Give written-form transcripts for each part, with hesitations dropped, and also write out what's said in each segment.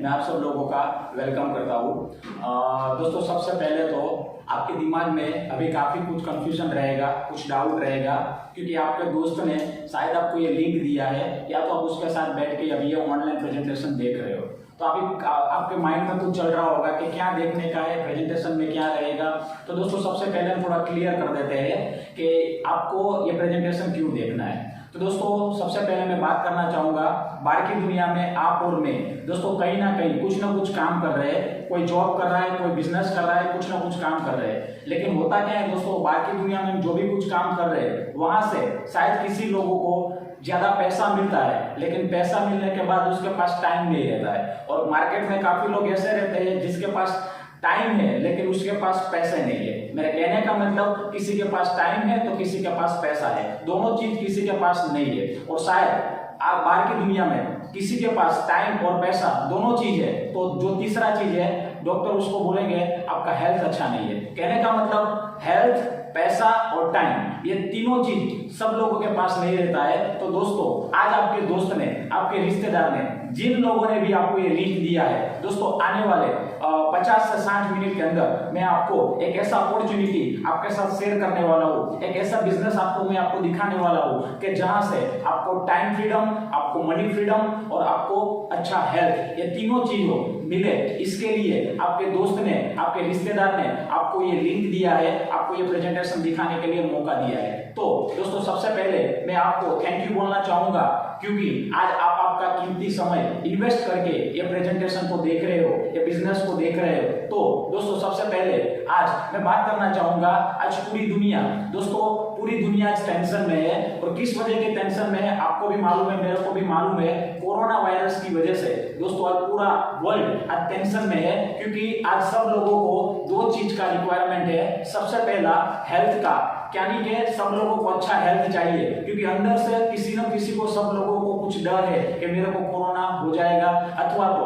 मैं आप सब लोगों का वेलकम करता हूँ। दोस्तों सबसे पहले तो आपके दिमाग में अभी काफ़ी कुछ कंफ्यूजन रहेगा, कुछ डाउट रहेगा, क्योंकि आपके दोस्त ने शायद आपको ये लिंक दिया है या तो आप उसके साथ बैठ के अभी ये ऑनलाइन प्रेजेंटेशन देख रहे हो। तो आपके माइंड में कुछ चल रहा होगा कि क्या देखने का है, प्रेजेंटेशन में क्या रहेगा। तो दोस्तों सबसे पहले हम थोड़ा क्लियर कर देते हैं कि आपको ये प्रेजेंटेशन क्यों देखना है। तो दोस्तों सबसे पहले मैं बात करना चाहूँगा, बाहर की दुनिया में आप और मैं दोस्तों कहीं ना कहीं कुछ ना कुछ काम कर रहे हैं। कोई जॉब कर रहा है, कोई बिजनेस कर रहा है, कुछ ना कुछ काम कर रहे हैं। लेकिन होता क्या है दोस्तों, बाहर की दुनिया में जो भी कुछ काम कर रहे हैं वहां से शायद किसी लोगों को ज्यादा पैसा मिलता है, लेकिन पैसा मिलने के बाद उसके पास टाइम नहीं रहता है। और मार्केट में काफी लोग ऐसे रहते हैं जिसके पास टाइम है लेकिन उसके पास पैसे नहीं है। मेरे कहने का मतलब किसी के पास टाइम है तो किसी के पास पैसा है, दोनों चीज किसी के पास नहीं है। और शायद आप बाहर की दुनिया में किसी के पास टाइम और पैसा दोनों चीज है, तो जो तीसरा चीज है डॉक्टर उसको बोलेंगे आपका हेल्थ अच्छा नहीं है। कहने का मतलब हेल्थ, पैसा और टाइम, ये तीनों चीज सब लोगों के पास नहीं रहता है। तो दोस्तों आज आपके दोस्त ने, आपके रिश्तेदार ने, जिन लोगों ने भी आपको ये लिंक दिया है, दोस्तों आने वाले 50 से 60 मिनट के अंदर मैं आपको एक ऐसा अपॉर्चुनिटी आपके साथ शेयर करने वाला हूँ, एक ऐसा बिजनेस मैं आपको दिखाने वाला हूँ कि जहां से आपको टाइम फ्रीडम, आपको मनी फ्रीडम और आपको अच्छा हेल्थ, ये तीनों चीजों मिले। इसके लिए आपके दोस्त ने, आपके रिश्तेदार ने आपको ये लिंक दिया है, आपको ये प्रेजेंटेशन दिखाने के लिए मौका दिया है। तो दोस्तों सबसे पहले मैं आपको थैंक यू बोलना चाहूंगा, क्योंकि आज आप आपका कीमती समय इन्वेस्ट करके ये प्रेजेंटेशन को देख रहे हो, ये बिजनेस को देख रहे हो। तो दोस्तों सबसे पहले आज मैं बात करना चाहूंगा, आज पूरी दुनिया, दोस्तों पूरी दुनिया आज टेंशन में है। और किस वजह के टेंशन में है आपको भी मालूम है, मेरे को भी मालूम है। कोरोना वायरस की वजह से दोस्तों आज पूरा वर्ल्ड आज टेंशन में है, क्योंकि आज सब लोगों को दो चीज का रिक्वायरमेंट है। सबसे पहला हेल्थ का, यानी कि सब लोगों को अच्छा हेल्थ चाहिए, क्योंकि अंदर से किसी न किसी को, सब लोगों को कुछ डर है कि मेरे को कोरोना हो जाएगा अथवा तो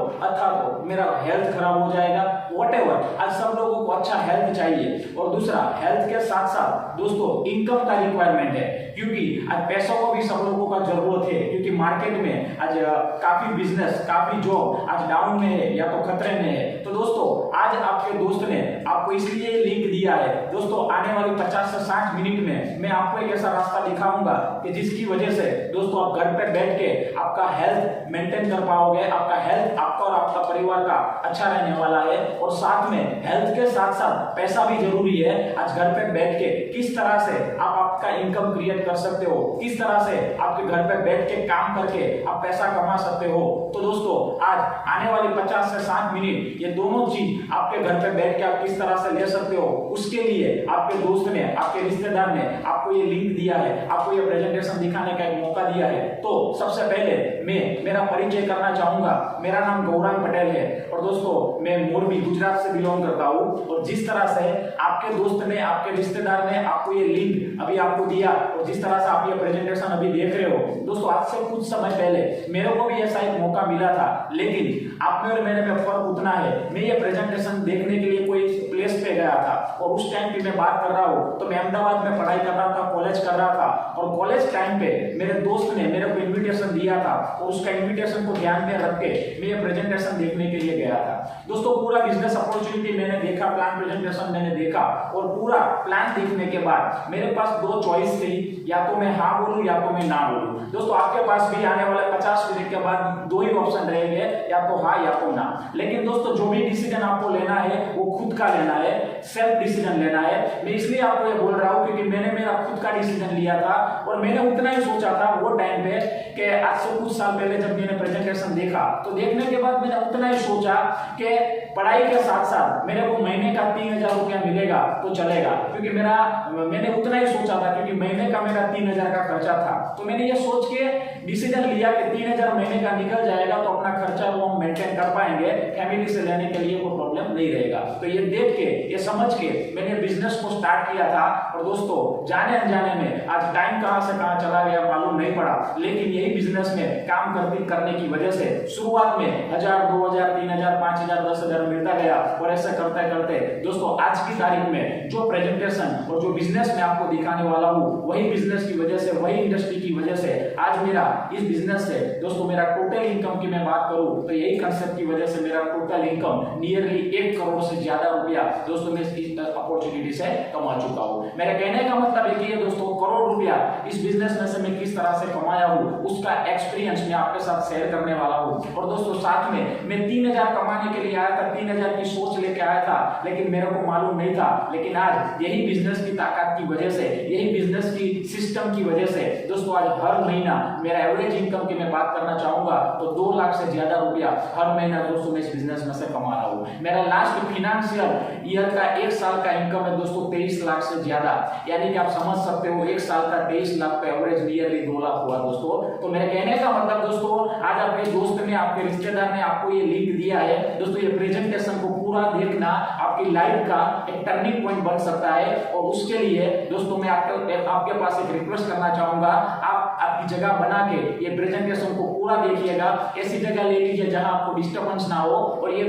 मेरा हेल्थ खराब हो जाएगा, व्हाटएवर। आज सब लोगों को अच्छा हेल्थ चाहिए। और दूसरा हेल्थ के साथ साथ दोस्तों इनकम का रिक्वायरमेंट है, क्योंकि आज पैसों को भी सब लोगों का जरूरत है, क्योंकि मार्केट में आज काफी बिजनेस, काफी जॉब आज डाउन में है या तो खतरे में है। तो दोस्तों आज आपके दोस्त ने आपको इसलिए लिंक दिया है। दोस्तों आने वाली 50 से 60 मिनट में मैं आपको एक ऐसा रास्ता दिखाऊंगा कि जिसकी वजह से दोस्तों आप घर पे बैठ के आपका हेल्थ मेंटेन कर पाओगे, आपका हेल्थ, आपका और आपका परिवार का अच्छा रहने वाला है। और साथ में हेल्थ के साथ साथ पैसा भी जरूरी है। आज घर पे बैठ के किस तरह से आप आपका इनकम क्रिएट कर सकते हो, किस तरह से आपके घर पे बैठ के काम करके आप पैसा कमा सकते हो। तो दोस्तों आज आने वाली 50 से 60 मिनट ये दोनों चीज आपके घर पे बैठ के आप किस तरह से ले सकते हो, उसके लिए आपके दोस्त ने, आपके रिश्तेदार ने आपको ये लिंक दिया है, आपको ये प्रेजेंटेशन दिखाने का एक मौका दिया है। तो सबसे पहले मैं मेरा परिचय करना चाहूंगा। मेरा नाम गौरांग पटेल है और दोस्तों मैं मोरबी गुजरात से बिलोंग करता हूँ। और जिस तरह से आपके दोस्त ने, आपके रिश्तेदार ने आपको ये लिंक अभी आपको दिया और जिस तरह से आप ये प्रेजेंटेशन अभी देख रहे हो, दोस्तों आज से कुछ समय पहले मेरे को भी ऐसा एक मौका मिला था, लेकिन आप में और मेरे में फर्क उतना है, मैं ये प्रेजेंटेशन देखने के लिए कोई प्लेस पे गया था और उस टाइम पे मैं बात कर रहा हूँ तो मैं अहमदाबाद में पढ़ाई कर रहा था, कॉलेज कर रहा था। और कॉलेज टाइम पे मेरे दोस्त ने मेरे को इन्विटेशन दिया था और उसका इन्विटेशन को ध्यान में रख के मैं ये प्रेजेंटेशन देखने के लिए गया था। दोस्तों पूरा बिजनेस अपॉर्चुनिटी मैंने देखा, प्लान प्रेजेंटेशन मैंने देखा और पूरा प्लान देखने के बाद मेरे पास दो चॉइस थी, या तो मैं हाँ बोलूं या तो मैं ना बोलूं। दोस्तों आपके पास भी आने वाले 50 मिनट के बाद दो ही ऑप्शन रहेंगे, या तो हाँ या तो ना। लेकिन दोस्तों जो भी डिसीजन आपको लेना है वो खुद का लेना है, सेल्फ डिसीजन लेना है। मैं इसलिए आपको ये बोल रहा हूँ क्योंकि मैंने मेरा खुद का डिसीजन लिया था और मैंने उतना ही सोचा था वो टाइम पे कि आज से कुछ साल पहले जब मैंने प्रेजेंटेशन देखा तो देखने के बाद मैंने उतना ही सोचा कि पढ़ाई के साथ साथ मेरे को महीने का 3000 रुपया मिलेगा तो चलेगा, क्योंकि मैंने उतना ही सोचा था, क्योंकि महीने का मेरा 3000 का खर्चा था। तो मैंने ये सोच के डिसीजन लिया कि 3000 महीने का निकल जाएगा तो अपना खर्चा वो हम मेंटेन कर पाएंगे, फैमिली से लेने के लिए कोई प्रॉब्लम नहीं रहेगा। तो ये देख के, ये समझ के मैंने बिजनेस को स्टार्ट किया था। और दोस्तों जाने अनजाने में आज टाइम कहां से कहां चला गया मालूम नहीं पड़ा, लेकिन यही बिजनेस में काम करने की वजह से शुरुआत में 1000, 2000, 3000, 5000, 10,000 मिलता गया। और ऐसे करते करते दोस्तों आज की तारीख में जो प्रेजेंटेशन और जो बिजनेस में आपको दिखाने वाला वाला हूँ, वही बिजनेस की वजह से, वही इंडस्ट्री की वजह से आज मेरा इस बिजनेस से दोस्तों मेरा टोटल इनकम की मैं बात करूँ तो यही कंसेप्ट की वजह से मेरा टोटल इनकम नियरली 1 करोड़ से ज्यादा रुपया दोस्तों मैं इस अपॉर्चुनिटी से कमा चुका हूँ। मेरे कहने का मतलब एक ही है दोस्तों, करोड़ रुपया इस बिजनेस में से मैं किस तरह से कमाया हूँ उसका एक्सपीरियंस मैं आपके साथ शेयर करने वाला हूँ। और दोस्तों साथ में मैं 3000 कमाने के लिए आया था, 3000 की सोच लेके आया था, लेकिन मेरे को मालूम नहीं था। लेकिन आज यही बिजनेस की ताकत की वजह से, यही बिजनेस की सिस्टम की वजह से दोस्तों आज हर महीना मेरा एवरेज इनकम की मैं बात करना चाहूंगा तो 2 लाख से ज्यादा रुपया हर महीना दोस्तों मैं इस बिजनेस में से कमा रहा हूँ। मेरा लास्ट फाइनेंशियल ईयर का 1 साल का इनकम है दोस्तों 23 लाख से ज्यादा, यानी कि आप समझ सकते हो 1 साल का 23 लाख का एवरेज नियरली 2 लाख हुआ दोस्तों। तो मेरे कहने का मतलब दोस्तों, आज आपके दोस्त ने, आपके रिश्तेदार ने आपको ये लिंक दिया है दोस्तों, ये प्रेजेंटेशन को पूरा देखना आपकी लाइफ का एक टर्निंग पॉइंट बन सकता है। और उसके लिए दोस्तों मैं आपके पास एक रिक्वेस्ट करना चाहूंगा, आप आपकी जगह बना के ये प्रेजेंटेशन को पूरा देखिएगा। ऐसी जगह ले लीजिए जहां आपको डिस्टर्बेंस ना हो और ये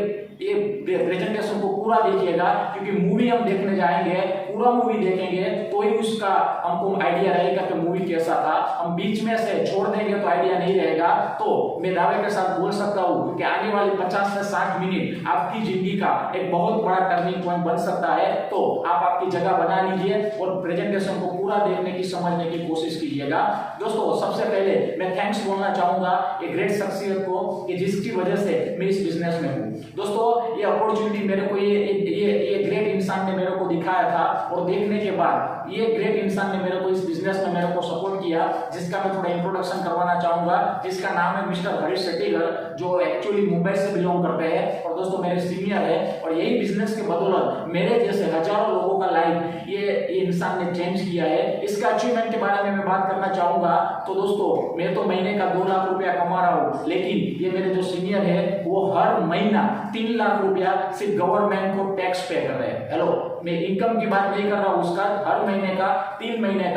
प्रेजेंटेशन को पूरा देखिएगा, क्योंकि मूवी हम देखने जाएंगे, पूरा मूवी देखेंगे तो ही उसका हमको आइडिया रहेगा कि मूवी कैसा था। हम बीच में से छोड़ देंगे तो आइडिया नहीं रहेगा। तो मैं दावे के साथ बोल सकता हूँ कि आने वाले 50 से 60 मिनट आपकी जिंदगी का एक बहुत बड़ा टर्निंग पॉइंट बन सकता है। तो आप आपकी जगह बना लीजिए और प्रेजेंटेशन को पूरा देखने की, समझने की कोशिश कीजिएगा। दोस्तों सबसे पहले मैं थैंक्स बोलना चाहूंगा एक ग्रेट शख्सियत को कि जिसकी वजह से मैं इस बिजनेस में हूँ। दोस्तों ये अपॉर्चुनिटी मेरे को ये ग्रेट इंसान ने मेरे को दिखाया था और देखने के बाद ये ग्रेट इंसान ने मेरे को इस बिजनेस में मेरे को सपोर्ट किया, जिसका मैं थोड़ा इंट्रोडक्शन करवाना चाहूंगा, जिसका नाम है मिस्टर हरीश शेट्टीगर, जो एक्चुअली मुंबई से बिलोंग करते हैं और दोस्तों मेरे सीनियर है। और यही बिजनेस के बदौलत मेरे जैसे हजारों लोगों का लाइफ ये इंसान ने चेंज किया है। इसका अचीवमेंट के बारे में मैं बात करना चाहूंगा तो दोस्तों मैं तो महीने का 2 लाख रुपया कमा रहा हूँ, लेकिन ये मेरे जो सीनियर है वो हर महीना 3 लाख रुपया सिर्फ गवर्नमेंट को टैक्स पे कर रहे हैं। हेलो, मैं इनकम की बात नहीं कर रहा हूँ, उसका हर महीने का 3 महीने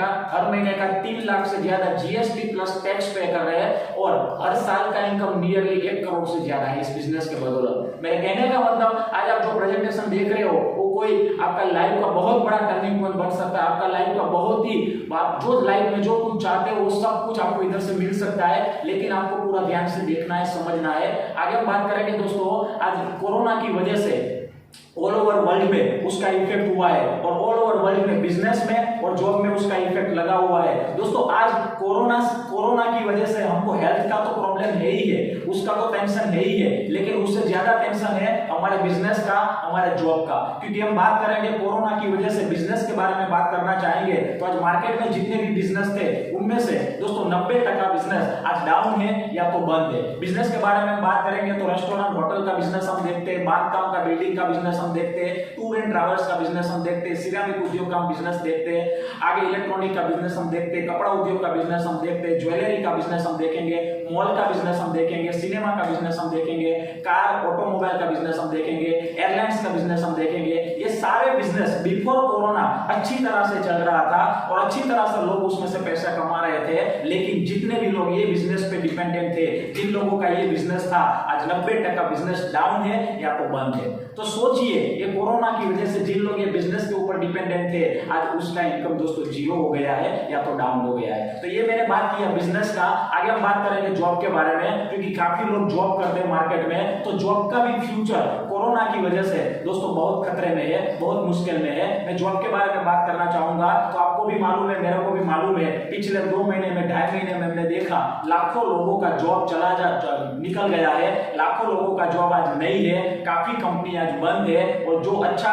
का 3 लाख से ज्यादा जीएसटी प्लस टैक्स पे कर रहे हैं और हर साल का इनकम नियरली 1 करोड़ से ज्यादा है इस बिजनेस के बदौलत। मेरे कहने का मतलब आज आप जो प्रेजेंटेशन देख रहे हो वो कोई आपका लाइफ का बहुत बड़ा टर्निंग पॉइंट बन सकता है। आपका लाइफ का बहुत ही, आप जो लाइफ में जो कुछ चाहते हो वो सब कुछ आपको इधर से मिल सकता है, लेकिन आपको पूरा ध्यान से देखना है, समझना है। आगे हम बात करेंगे दोस्तों, आज कोरोना की वजह से ऑल ओवर वर्ल्ड में उसका इफेक्ट हुआ है और ऑल ओवर वर्ल्ड में बिजनेस में और जॉब में उसका इफेक्ट लगा हुआ है। दोस्तों आज कोरोना की वजह से हमको हेल्थ का तो प्रॉब्लम है ही है, उसका तो टेंशन है ही है, लेकिन उससे ज्यादा टेंशन है हमारे बिजनेस का, हमारे जॉब का। क्योंकि हम बात करेंगे कोरोना की वजह से बिजनेस के बारे में बात करना चाहेंगे तो आज मार्केट में जितने भी बिजनेस थे उनमें से दोस्तों 90% बिजनेस आज डाउन है या तो बंद है। बिजनेस के बारे में बात करेंगे तो रेस्टोरेंट होटल का बिजनेस हम देखते हैं, बांधकाम का, बिल्डिंग का बिजनेस हम देखते हैं, टूर एंड ट्रैवल्स का बिजनेस हम देखते हैं, सिरामिक उद्योग का हम बिजनेस देखते हैं, आगे इलेक्ट्रॉनिक का बिजनेस हम देखते हैं, कपड़ा उद्योग का बिजनेस हम देखते हैं, ज्वेलरी का बिजनेस हम देखेंगे, मॉल का बिजनेस हम देखेंगे, सिनेमा का बिजनेस हम देखेंगे, कार ऑटोमोबाइल का बिजनेस हम देखेंगे, एयरलाइंस का बिजनेस हम देखेंगे। ये सारे बिजनेस बिफोर कोरोना अच्छी तरह से चल रहा था और अच्छी तरह से लोग उसमें से पैसा कमा रहे थे, लेकिन जितने भी लोग ये बिजनेस पे डिपेंडेंट थे, जिन लोगों का ये बिजनेस था, आज 90% बिजनेस डाउन है या तो बंद है। तो सोचिए ये कोरोना की वजह से जिन लोग ये बिजनेस के ऊपर डिपेंडेंट थे आज उसका इनकम दोस्तों जीरो हो गया है या तो डाउन हो गया है। तो ये मैंने बात किया बिजनेस का। आगे हम बात करेंगे जॉब के बारे में, क्योंकि काफी लोग जॉब करते हैं मार्केट में, तो जॉब का भी फ्यूचर कोरोना की वजह से दोस्तों बहुत खतरे में है, बहुत मुश्किल में है। मैं जॉब के बारे में बात करना चाहूंगा तो आपको भी मालूम है, मेरे को भी मालूम है, पिछले 2 महीने में, 2.5 महीने में हमने देखा लाखों लोगों का जॉब निकल गया है, लाखों लोगों का जॉब आज नहीं है, काफी कंपनी आज बंद है और जो अच्छा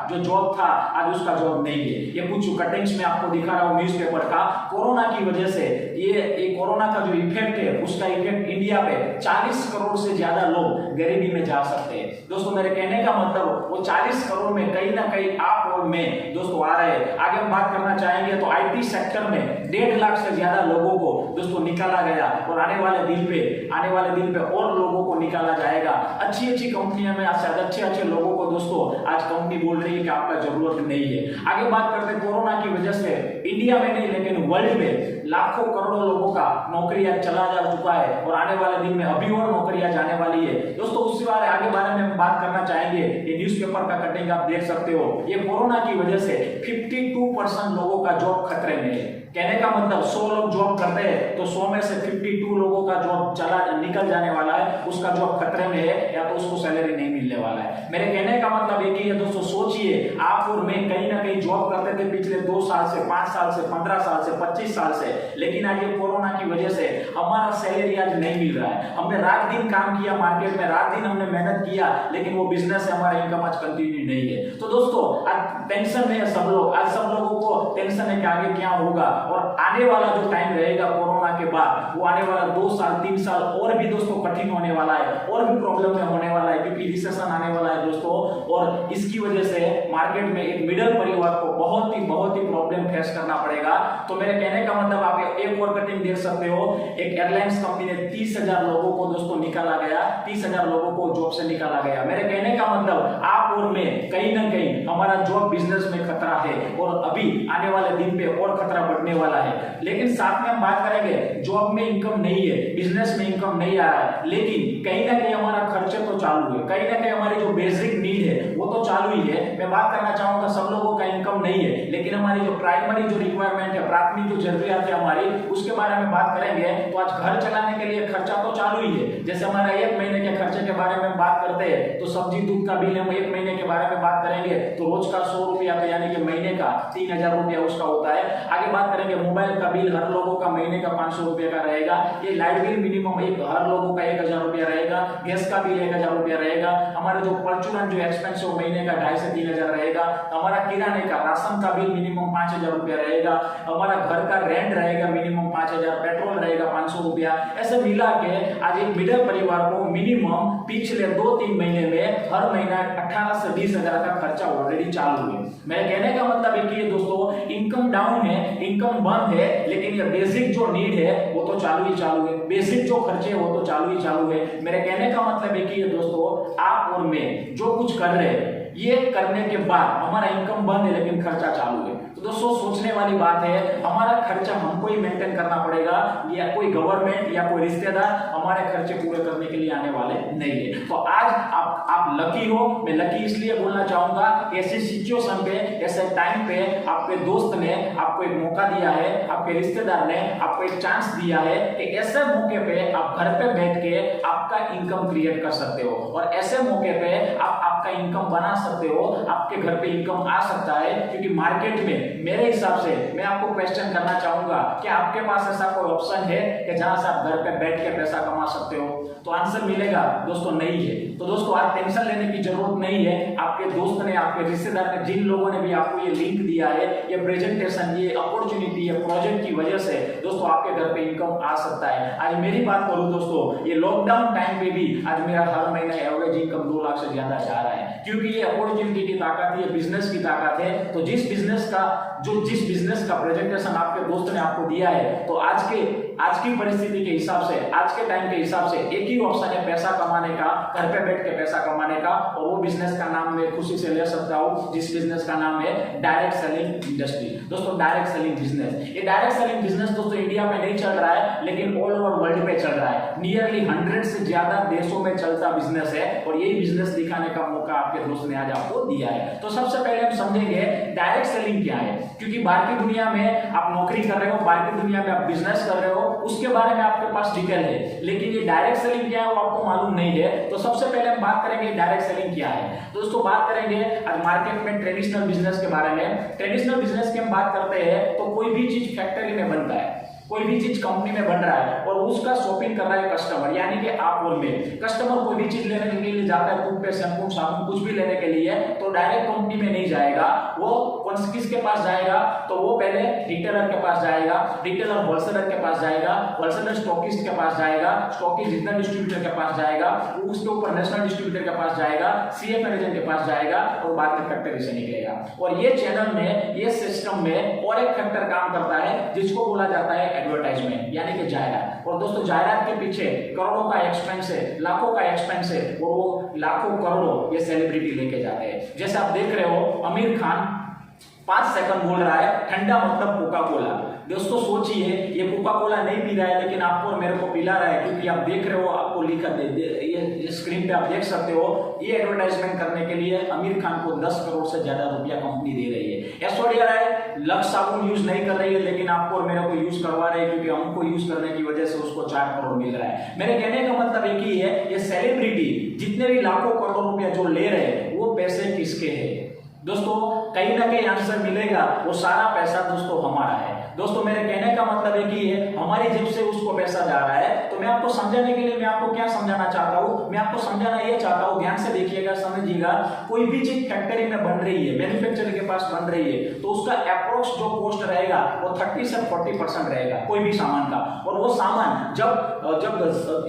जो जॉब था आज उसका जॉब नहीं है। ये कुछ कटिंग्स में आपको दिखा रहा हूँ न्यूज़पेपर का। कोरोना की वजह से ये कोरोना का जो इफेक्ट है उसका इफेक्ट इंडिया पे 40 करोड़ से ज्यादा लोग गरीबी में जा सकते हैं। दोस्तों मेरे कहने का मतलब वो 40 करोड़ में कहीं ना कहीं आप और मैं दोस्तों आ रहे हैं। आगे हम बात करना चाहेंगे तो आईटी सेक्टर में 1.5 लाख से ज्यादा लोगों को दोस्तों निकाला गया और आने वाले दिन पे और लोगों को निकाला जाएगा। अच्छी कंपनियों में शायद अच्छे लोगों को दोस्तों आज कंपनी बोल रही है कि आपका जरूरत नहीं है। आगे बात करते हैं कोरोना की वजह से इंडिया में नहीं लेकिन वर्ल्ड में लाखों करोड़ों लोगों का नौकरियां चला जा चुका है और आने वाले दिन में अभी और नौकरियां जाने वाली है। दोस्तों उसी बारे में हम बात करना चाहेंगे। ये न्यूज़पेपर का कटिंग आप देख सकते हो, ये कोरोना की वजह से 52% लोगों का जॉब खतरे में है। कहने का मतलब 100 लोग जॉब करते हैं तो 100 में से 52 लोगों का जॉब निकल जाने वाला है, उसका जॉब खतरे में है या तो उसको सैलरी नहीं मिलने वाला है। मेरे कहने का मतलब एक ही है दोस्तों, सोचिए आप और मैं कहीं ना कहीं जॉब करते थे पिछले 2 साल से, 5 साल से, 15 साल से, 25 साल से, लेकिन आज ये कोरोना की वजह से हमारा सैलरी आज नहीं मिल रहा है। हमने रात दिन काम किया मार्केट में, रात दिन हमने मेहनत किया, लेकिन वो बिजनेस से हमारा इनकम आज कंटिन्यू नहीं है। तो दोस्तों आज टेंशन में है सब लोग, आज सब लोगों को टेंशन है कि आगे क्या होगा और आने वाला जो टाइम रहेगा कोरोना के बाद, वो आने वाला 2 साल 3 साल और भी दोस्तों कठिन होने वाला है और भी प्रॉब्लम में होने वाला है, क्योंकि रिसेशन आने वाला है दोस्तों। और इसकी वजह से मार्केट में एक मिडिल परिवार को बहुत ही प्रॉब्लम फेस करना पड़ेगा। तो मेरे कहने का मतलब आप एक और कटिंग देख सकते हो, एक एयरलाइंस कंपनी ने 30,000 लोगों को दोस्तों निकाला गया, 30,000 लोगों को जॉब से निकाला गया। मेरे कहने का मतलब आप और मैं कहीं ना कहीं हमारा जॉब बिजनेस में खतरा है और अभी आने वाले दिन पे और खतरा बढ़ने वाला है। लेकिन साथ में हम बात करेंगे, जॉब में इनकम नहीं है, बिजनेस में इनकम नहीं आ रहा है, लेकिन कहीं ना कहीं हमारा खर्चे तो चालू है, कहीं ना कहीं हमारी जो बेसिक नीड है वो तो चालू ही है। मैं बात करना चाहूंगा सब लोगों का इनकम नहीं है, लेकिन हमारी जो प्राइमरी जो रिक्वायरमेंट है, प्राथमिक जो जरूरियात है हमारी, उसके बारे में बात करेंगे। तो आज घर चलाने के लिए खर्चा तो चालू ही है। जैसे हमारा 1 महीने के खर्चे के बारे में बात करते हैं तो सब्जी दूध का बिल हम 1 महीने के बारे में बात करेंगे तो रोज का 100 रुपया, तो यानी कि महीने का 3,000 रुपया उसका होता है। आगे बात करेंगे मोबाइल का बिल, हर लोगों का महीने का 500 रुपये का रहेगा। ये लाइट बिल मिनिमम हर लोगों का 1,000 रुपया रहेगा। गैस का बिल 1,000 रुपया रहेगा। हमारे जो परचूरन जो एक्सपेंस है महीने का 2,500 से 3,000 रहेगा। हमारा किराने का राशन का बिल मिनिमम 5,000 रुपया रहेगा। हमारा घर का रेंट रहेगा मिनिमम 5,000, पेट्रोल रहेगा 500 रुपया। ऐसे मिला के आज एक मिडिल परिवार को मिनिमम पिछले 2-3 महीने में हर महीना 18 से 20,000 का खर्चा ऑलरेडी चालू है। मेरे कहने का मतलब एक ही है दोस्तों, इनकम डाउन है, इनकम बंद है, लेकिन ये बेसिक जो नीड है वो तो चालू ही चालू है, बेसिक जो खर्चे है वो तो चालू ही चालू है। मेरे कहने का मतलब एक ही है दोस्तों, आप और मैं जो कुछ कर रहे हैं ये करने के बाद हमारा इनकम बंद है लेकिन खर्चा चालू है। तो दोस्तों सोचने वाली बात है, हमारा खर्चा हमको ही मेंटेन करना पड़ेगा या कोई गवर्नमेंट या कोई रिश्तेदार हमारे खर्चे पूरे करने के लिए आने वाले नहीं है। तो आज आप लकी हो। मैं लकी इसलिए बोलना चाहूंगा, ऐसी सिचुएशन पे, ऐसे टाइम पे आपके दोस्त ने आपको एक मौका दिया है, आपके रिश्तेदार ने आपको एक चांस दिया है कि ऐसे मौके पे आप घर पे बैठ के आपका इनकम क्रिएट कर सकते हो और ऐसे मौके पे आप आपका इनकम बना सकते हो, आपके घर पे इनकम आ सकता है। क्योंकि मार्केट में मेरे हिसाब से मैं आपको क्वेश्चन करना चाहूंगा कि आपके पास ऐसा कोई ऑप्शन है कि जहां से आप घर पे बैठ के पैसा कमा सकते हो? तो आंसर मिलेगा दोस्तों नहीं है। तो दोस्तों आज टेंशन लेने की जरूरत नहीं है। आपके दोस्त ने, आपके रिश्तेदार ने, जिन लोगों ने भी आपको ये लिंक दिया है, ये प्रेजेंटेशन, ये अपॉर्चुनिटी, ये प्रोजेक्ट की वजह से दोस्तों आपके घर पे इनकम आ सकता है। आज मेरी बात करूं दोस्तों, ये लॉकडाउन टाइम पे भी आज मेरा हर महीने एवरेज इनकम 2 लाख से ज्यादा जा रहा है, क्योंकि ये अपॉर्चुनिटी की ताकत है, बिजनेस की ताकत है। तो जिस बिजनेस का प्रेजेंटेशन आपके दोस्त ने आपको दिया है, तो आज की परिस्थिति के हिसाब से, आज के टाइम के हिसाब से एक ही ऑप्शन है पैसा कमाने का, घर पे बैठ के पैसा कमाने का, और वो बिजनेस का नाम मैं खुशी से ले सकता हूँ, जिस बिजनेस का नाम है डायरेक्ट सेलिंग इंडस्ट्री। दोस्तों डायरेक्ट सेलिंग बिजनेस, ये डायरेक्ट सेलिंग बिजनेस दोस्तों इंडिया में नहीं चल रहा है, लेकिन ऑल ओवर वर्ल्ड पे चल रहा है। नियरली 100 से ज्यादा देशों में चलता बिजनेस है और यही बिजनेस दिखाने का मौका आपके दोस्त ने आज आपको दिया है। तो सबसे पहले हम समझेंगे डायरेक्ट सेलिंग क्या है, क्योंकि बाहर की दुनिया में आप नौकरी कर रहे हो, बाहर की दुनिया में आप बिजनेस कर रहे हो, उसके बारे में आपके पास डिटेल है, लेकिन ये डायरेक्ट सेलिंग क्या है वो आपको मालूम नहीं है। तो सबसे पहले हम बात करेंगे डायरेक्ट सेलिंग क्या है। दोस्तों बात करेंगे आज मार्केट में ट्रेडिशनल बिजनेस के बारे में। ट्रेडिशनल बिजनेस की हम बात करते हैं तो कोई भी चीज फैक्ट्री में बनता है, कोई भी चीज कंपनी में बन रहा है और उसका शॉपिंग कर रहा है कस्टमर, यानी कि आप और मैं। कस्टमर कोई भी चीज लेने के लिए जाता है, टूथपेस्ट, शैम्पू, साबुन, कुछ भी लेने के लिए, तो डायरेक्ट कंपनी में नहीं जाएगा, वो किसके पास जाएगा? तो वो पहले रिटेलर के पास जाएगा, रिटेलर होलसेलर के पास जाएगा, होलसेलर स्टॉकिस्ट के पास जाएगा, स्टॉकिस्ट रीजनल डिस्ट्रीब्यूटर के पास जाएगा, उसके ऊपर नेशनल डिस्ट्रीब्यूटर के पास जाएगा, सीएफ एजेंट के पास जाएगा और बाद में फैक्ट्री से निकलेगा। और ये चैनल में, ये सिस्टम में और एक फैक्टर काम करता है जिसको बोला जाता है एडवर्टाइजमेंट, यानी कि जाहिरात। और दोस्तों जाहिरात के पीछे करोड़ों का एक्सपेंस है, लाखों का एक्सपेंस है, और वो लाखों करोड़ों ये सेलिब्रिटी लेके जाते हैं। जैसे आप देख रहे हो आमिर खान 5 सेकंड बोल रहा है ठंडा मतलब कोका कोला। दोस्तों सोचिए, ये कोका कोला नहीं पी रहा है लेकिन आपको और मेरे को पिला रहा है, क्योंकि आप देख रहे हो, आपको लिखा ये स्क्रीन पे आप देख सकते हो, ये एडवर्टाइजमेंट करने के लिए आमिर खान को 10 करोड़ से ज्यादा रुपया कंपनी दे रही है। ऐश्वर्या राय लक्स साबुन यूज नहीं कर रही है लेकिन आपको और मेरे को यूज करवा रहे हैं, क्योंकि हमको यूज करने की वजह से उसको 4 करोड़ मिल रहा है। मेरे कहने का मतलब एक ही है, ये सेलिब्रिटी जितने भी लाखों करोड़ रुपया जो ले रहे हैं वो पैसे किसके हैं दोस्तों? कहीं ना कहीं आंसर मिलेगा, वो सारा पैसा दोस्तों हमारा है। दोस्तों मेरे कहने का मतलब एक ही है, हमारी जेब से उसको पैसा जा रहा है। तो मैं आपको समझाने के लिए मैं आपको क्या समझाना चाहता हूं, मैं आपको समझाना ये चाहता हूं, ध्यान से देखिएगा, समझिएगा। कोई भी चीज फैक्ट्री में बन रही है, मैन्युफैक्चरर के पास बन रही है, तो उसका अप्रोक्स जो कॉस्ट रहेगा वो 30 से 40% रहेगा कोई भी सामान का। और वो सामान जब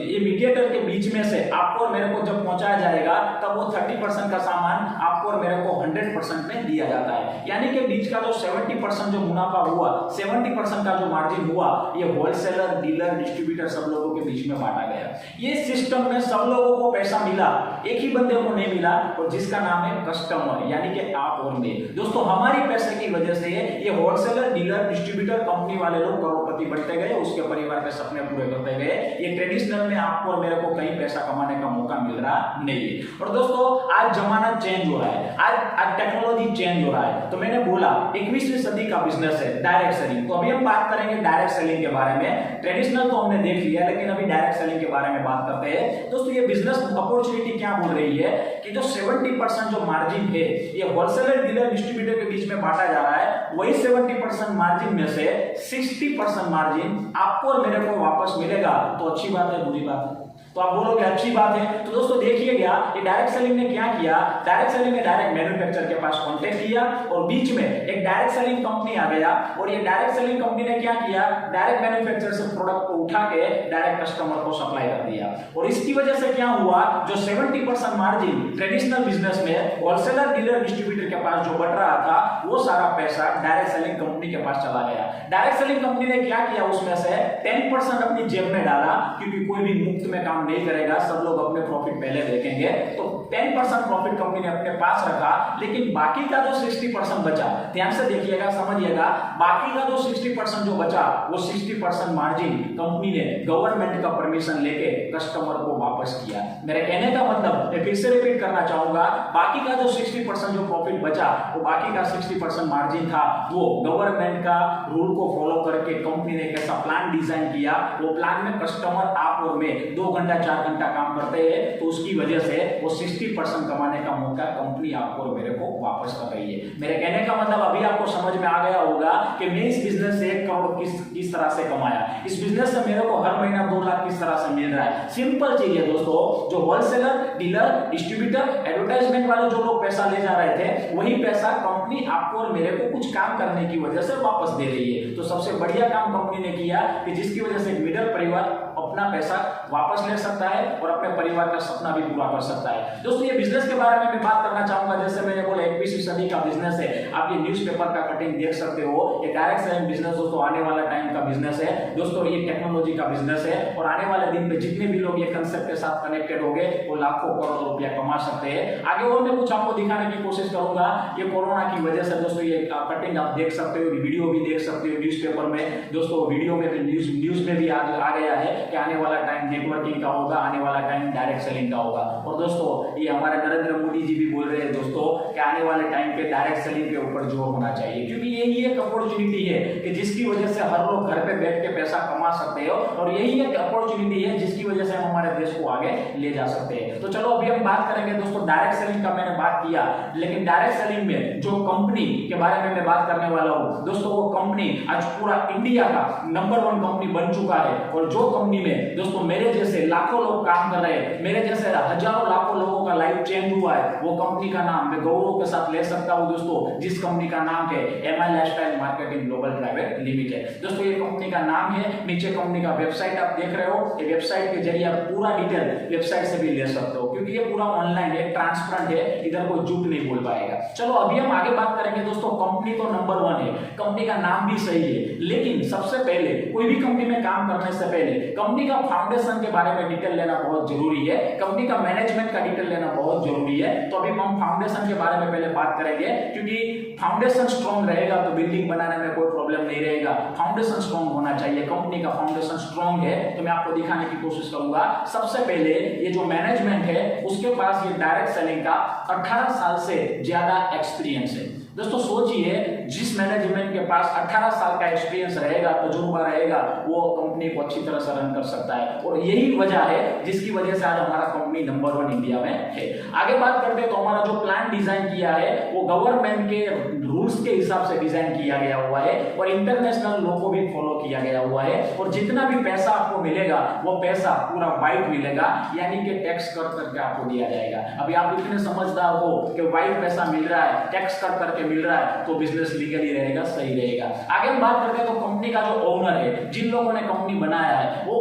ये मीडिएटर के बीच में से आपको और मेरे को जब पहुंचाया जाएगा, तब वो 30% का सामान आपको और मेरे को 100% में दिया जाता है। यानी कि बीच का जो 70% जो मुनाफा हुआ, 70% का जो मार्जिन हुआ, ये होलसेलर, डीलर, डिस्ट्रीब्यूटर सब लोगों के बीच में बांटा गया। ये सिस्टम में सब लोगों को पैसा मिला, एक ही बंदे को नहीं मिला, और जिसका नाम है कस्टमर, यानी कि आप और मैं। दोस्तों हमारी पैसे की वजह से ये होलसेलर, डीलर, डिस्ट्रीब्यूटर, कंपनी वाले लोग करोड़पति बनते गए, उसके परिवार के सपने पूरे करते गए। ये ट्रेडिशनल में आपको और मेरे को कहीं पैसा कमाने का मौका मिल रहा नहीं है। और दोस्तों आज जमाना चेंज हो रहा है, आज टेक्नोलॉजी चेंज हो रहा है। तो मैंने बोला 21वीं सदी का बिजनेस है डायरेक्ट सेलिंग। तो अभी हम बात करेंगे डायरेक्ट सेलिंग के बारे में। ट्रेडिशनल तो हमने देख लिया, लेकिन अभी डायरेक्ट सेलिंग के बारे में बात करते हैं। दोस्तों ये बिजनेस अपॉर्चुनिटी क्या बोल रही है कि जो 70% जो मार्जिन है ये होलसेलर, डीलर, डिस्ट्रीब्यूटर के बीच में बांटा जा रहा है, वही 70% मार्जिन में से 60% मार्जिन आपको और मेरे को वापस मिलेगा। तो अच्छी बात है, बुरी बात है? तो आप बोलोगे अच्छी बात है। तो दोस्तों देखिए क्या ये डायरेक्ट सेलिंग ने क्या किया, डायरेक्ट सेलिंग ने डायरेक्ट मैन्युफैक्चरर के पास कांटेक्ट किया और बीच में एक डायरेक्ट सेलिंग कंपनी आ गया, और ये डायरेक्ट सेलिंग कंपनी ने क्या किया, डायरेक्ट मैन्युफैक्चरर से प्रोडक्ट को उठा के डायरेक्ट कस्टमर को सप्लाई कर दिया। और इसकी वजह से क्या हुआ, जो 70% मार्जिन ट्रेडिशनल बिजनेस में होलसेलर, डीलर, डिस्ट्रीब्यूटर के पास जो बट रहा था, वो सारा पैसा डायरेक्ट सेलिंग कंपनी के पास चला गया। डायरेक्ट सेलिंग कंपनी ने क्या किया, उसमें से 10% अपनी जेब में डाला, क्योंकि कोई भी मुफ्त में काम नहीं करेगा, सब लोग अपने प्रॉफिट पहले देखेंगे। तो 10% प्रॉफिट कंपनी ने अपने पास रखा, लेकिन बाकी का जो 60% बचा, ध्यान से देखिएगा, समझिएगा, बाकी का जो 60% जो बचा, वो 60% मार्जिन कंपनी ने गवर्नमेंट का परमिशन लेके कस्टमर को वापस किया। मेरे कहने का मतलब, मैं फिर से रिपीट करना चाहूंगा, बाकी का जो 60% जो प्रॉफिट बचा, वो बाकी का 60% मार्जिन था, वो गवर्नमेंट का रूल को फॉलो करके कंपनी ने कैसा प्लान डिजाइन किया, वो प्लान में कस्टमर, आप और मैं 2 घंटा 4 घंटा काम करते हैं, तो उसकी वजह से वो 60% कमाने का मौका कंपनी आपको और मेरे को वापस कर रही है। मेरे कहने का मतलब अभी आपको समझ में आ गया होगा कि मैं इस बिजनेस से 1 करोड़ किस तरह से कमाया, इस बिजनेस से मेरे को हर महीना 2 लाख किस तरह से मिल रहा है। सिंपल चीज है दोस्तों, जो होलसेलर, डीलर, डिस्ट्रीब्यूटर, एडवर्टाइजमेंट वाले जो लोग पैसा ले जा रहे थे, वही पैसा कंपनी आपको और मेरे को कुछ काम करने की वजह से वापस दे रही है। तो सबसे बढ़िया काम कंपनी ने किया कि जिसकी वजह से मिडिल परिवार अपना पैसा वापस ले सकता है और अपने परिवार का सपना भी पूरा कर सकता है। दोस्तों ये बिजनेस के बारे में मैं बात करना चाहूंगा, जैसे मैंने बोला 21वीं सदी का बिजनेस है। आप ये न्यूज़पेपर का कटिंग देख सकते हो, ये डायरेक्ट सेलिंग बिजनेस दोस्तों आने वाला टाइम का बिजनेस है। दोस्तों ये टेक्नोलॉजी का बिजनेस है, और आने वाले दिन में जितने भी लोग ये कंसेप्ट के साथ कनेक्टेड होंगे, वो लाखों करोड़ रुपया कमा सकते हैं। आगे और मैं कुछ आपको दिखाने की कोशिश करूंगा। ये कोरोना की वजह से दोस्तों ये कटिंग आप देख सकते हो, वीडियो भी देख सकते हो न्यूज़पेपर में। दोस्तों वीडियो में भी न्यूज में भी आ गया है कि आने वाला टाइम नेटवर्किंग का होगा, आने वाला टाइम डायरेक्ट सेलिंग का होगा। और दोस्तों ये हमारे नरेंद्र मोदी जी भी बोल रहे हैं दोस्तों कि आने वाले टाइम पे डायरेक्ट सेलिंग के ऊपर जोर होना चाहिए, क्योंकि यही एक अपॉर्चुनिटी है कि जिसकी वजह से हर लोग घर पे बैठ के पैसा कमा सकते हो, और यही एक अपॉर्चुनिटी है जिसकी वजह से हम हमारे देश को आगे ले जा सकते हैं। तो चलो अभी हम बात करेंगे दोस्तों डायरेक्ट सेलिंग का। मैंने बात किया, लेकिन डायरेक्ट सेलिंग में जो कंपनी के बारे में मैं बात करने वाला हूं दोस्तों, वो कंपनी आज पूरा इंडिया का नंबर 1 कंपनी बन चुका है। और जो कंपनी में दोस्तों मेरे जैसे लाखों लोग काम कर रहे हैं, मेरे जैसे हजारों लाखों लोगों का लाइफ चेंज हुआ है, वो कंपनी का नाम मैं गौरव के साथ ले सकता हूं दोस्तों, जिस कंपनी का नाम है MI lifestyle marketing global private limited. दोस्तों ये कंपनी का नाम है, नीचे कंपनी का वेबसाइट आप देख रहे हो, ये वेबसाइट के जरिए आप पूरा डिटेल वेबसाइट से भी ले सकते हो, क्योंकि ये पूरा ऑनलाइन है, ट्रांसपेरेंट है, इधर कोई झूठ नहीं बोल पाएगा। चलो अभी हम आगे बात करेंगे दोस्तों। कंपनी तो नंबर 1 है, कंपनी का नाम भी सही है, लेकिन सबसे पहले कोई भी कंपनी में काम करने से पहले कंपनी का फाउंडेशन के बारे में डिटेल लेना बहुत जरूरी है, कंपनी का मैनेजमेंट का डिटेल लेना बहुत जरूरी है। तो अभी हम फाउंडेशन के बारे में पहले बात करेंगे, क्योंकि फाउंडेशन स्ट्रॉन्ग रहेगा तो बिल्डिंग बनाने में कोई प्रॉब्लम नहीं रहेगा। फाउंडेशन स्ट्रॉन्ग होना चाहिए, कंपनी का फाउंडेशन स्ट्रॉन्ग है तो मैं आपको दिखाने की कोशिश करूंगा। सबसे पहले ये जो मैनेजमेंट है उसके पास ये डायरेक्ट सेलिंग का 18 साल से ज्यादा एक्सपीरियंस है। दोस्तों सोचिए, जिस मैनेजमेंट के पास 18 साल का एक्सपीरियंस रहेगा, तजुर्बा रहेगा, वो कंपनी को अच्छी तरह से रन कर सकता है। और यही वजह है जिसकी वजह से आज हमारा कंपनी नंबर 1 इंडिया में है। आगे बात करते हैं तो हमारा जो प्लान डिजाइन किया है वो गवर्नमेंट के रूल्स के हिसाब से डिजाइन किया गया हुआ है और इंटरनेशनल लॉ को भी फॉलो किया गया हुआ है। और जितना भी पैसा आपको मिलेगा वो पैसा पूरा वाइट मिलेगा, यानी कि टैक्स कट करके आपको दिया जाएगा। अभी आप इतने समझदार हो कि वाइट पैसा मिल रहा है, टैक्स कट करके मिल रहा है, तो बिजनेस लीगली रहेगा, सही रहेगा। आगे हम बात करते हैं तो कंपनी का जो ओनर है, जिन लोगों ने कंपनी बनाया है, वो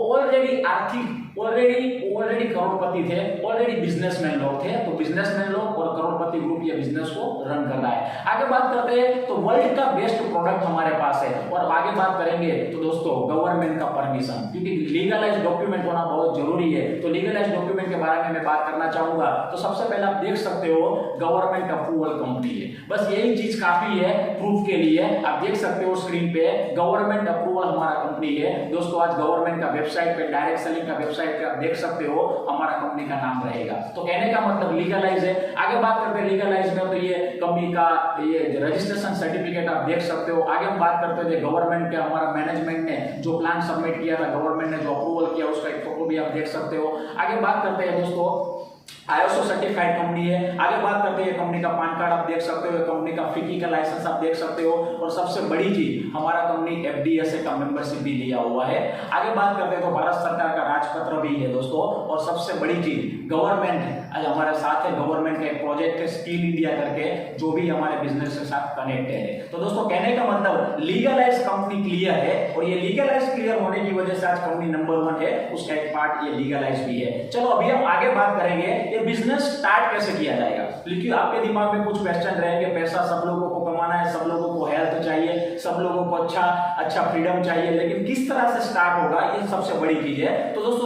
ऑलरेडी करोड़पति थे, ऑलरेडी बिजनेसमैन लोग थे। तो बिजनेसमैन लोग और करोड़पति ग्रुप ये बिजनेस को रन कर रहा है। आगे बात करते हैं तो वर्ल्ड का बेस्ट प्रोडक्ट हमारे पास है। और आगे बात करेंगे तो दोस्तों गवर्नमेंट का परमिशन, क्योंकि लीगलाइज डॉक्यूमेंट होना बहुत जरूरी है। तो लीगलाइज डॉक्यूमेंट के बारे में मैं बात करना चाहूंगा। तो सबसे पहले आप देख सकते हो गवर्नमेंट अप्रूवल कंपनी है, बस यही चीज काफी है प्रूफ के लिए। आप देख सकते हो स्क्रीन पे गवर्नमेंट अप्रूवल हमारा कंपनी है। दोस्तों आज गवर्नमेंट का वेबसाइट पे, डायरेक्ट सेलिंग का वेबसाइट पे आप देख सकते हो हमारा कंपनी का नाम रहेगा। तो कहने का मतलब लीगलाइज है। आगे बात करते हैं लीगलाइज में, तो ये कंपनी का ये रजिस्ट्रेशन सर्टिफिकेट आप देख सकते हो। आगे हम बात करते हैं गवर्नमेंट के, हमारा मैनेजमेंट ने जो प्लान सबमिट किया था, गवर्नमेंट ने जो अप्रूवल किया, उसका एक फोटो भी आप देख सकते हो। आगे बात करते हैं दोस्तों ISO सर्टिफाइड कंपनी है। आगे बात करते हैं कंपनी का पैन कार्ड आप देख सकते हो, कंपनी का फिकी का लाइसेंस आप देख सकते हो। और सबसे बड़ी चीज हमारा कंपनी FDSA का मेंबरशिप भी लिया हुआ है। आगे बात करते हैं तो भारत सरकार का राजपत्र भी है दोस्तों। और सबसे बड़ी चीज गवर्नमेंट आज हमारे साथ है, गवर्नमेंट का एक प्रोजेक्ट है स्किल इंडिया करके, जो भी हमारे बिजनेस के साथ कनेक्टेड है। तो दोस्तों कहने का मतलब लीगलाइज कंपनी क्लियर है, और ये लीगलाइज क्लियर होने की वजह से आज कंपनी नंबर 1 है। उसका एक पार्ट ये लीगलाइज भी है। चलो अभी हम आगे बात करेंगे बिजनेस स्टार्ट कैसे किया जाएगा। लेकिन आपके दिमाग में कुछ क्वेश्चन रहेंगे, पैसा सब लोगों को कमाना है, सब लोगों को हेल्थ चाहिए, सब लोगों को अच्छा फ्रीडम चाहिए, लेकिन किस तरह से स्टार्ट होगा, ये सबसे बड़ी चीज है। तो दोस्तों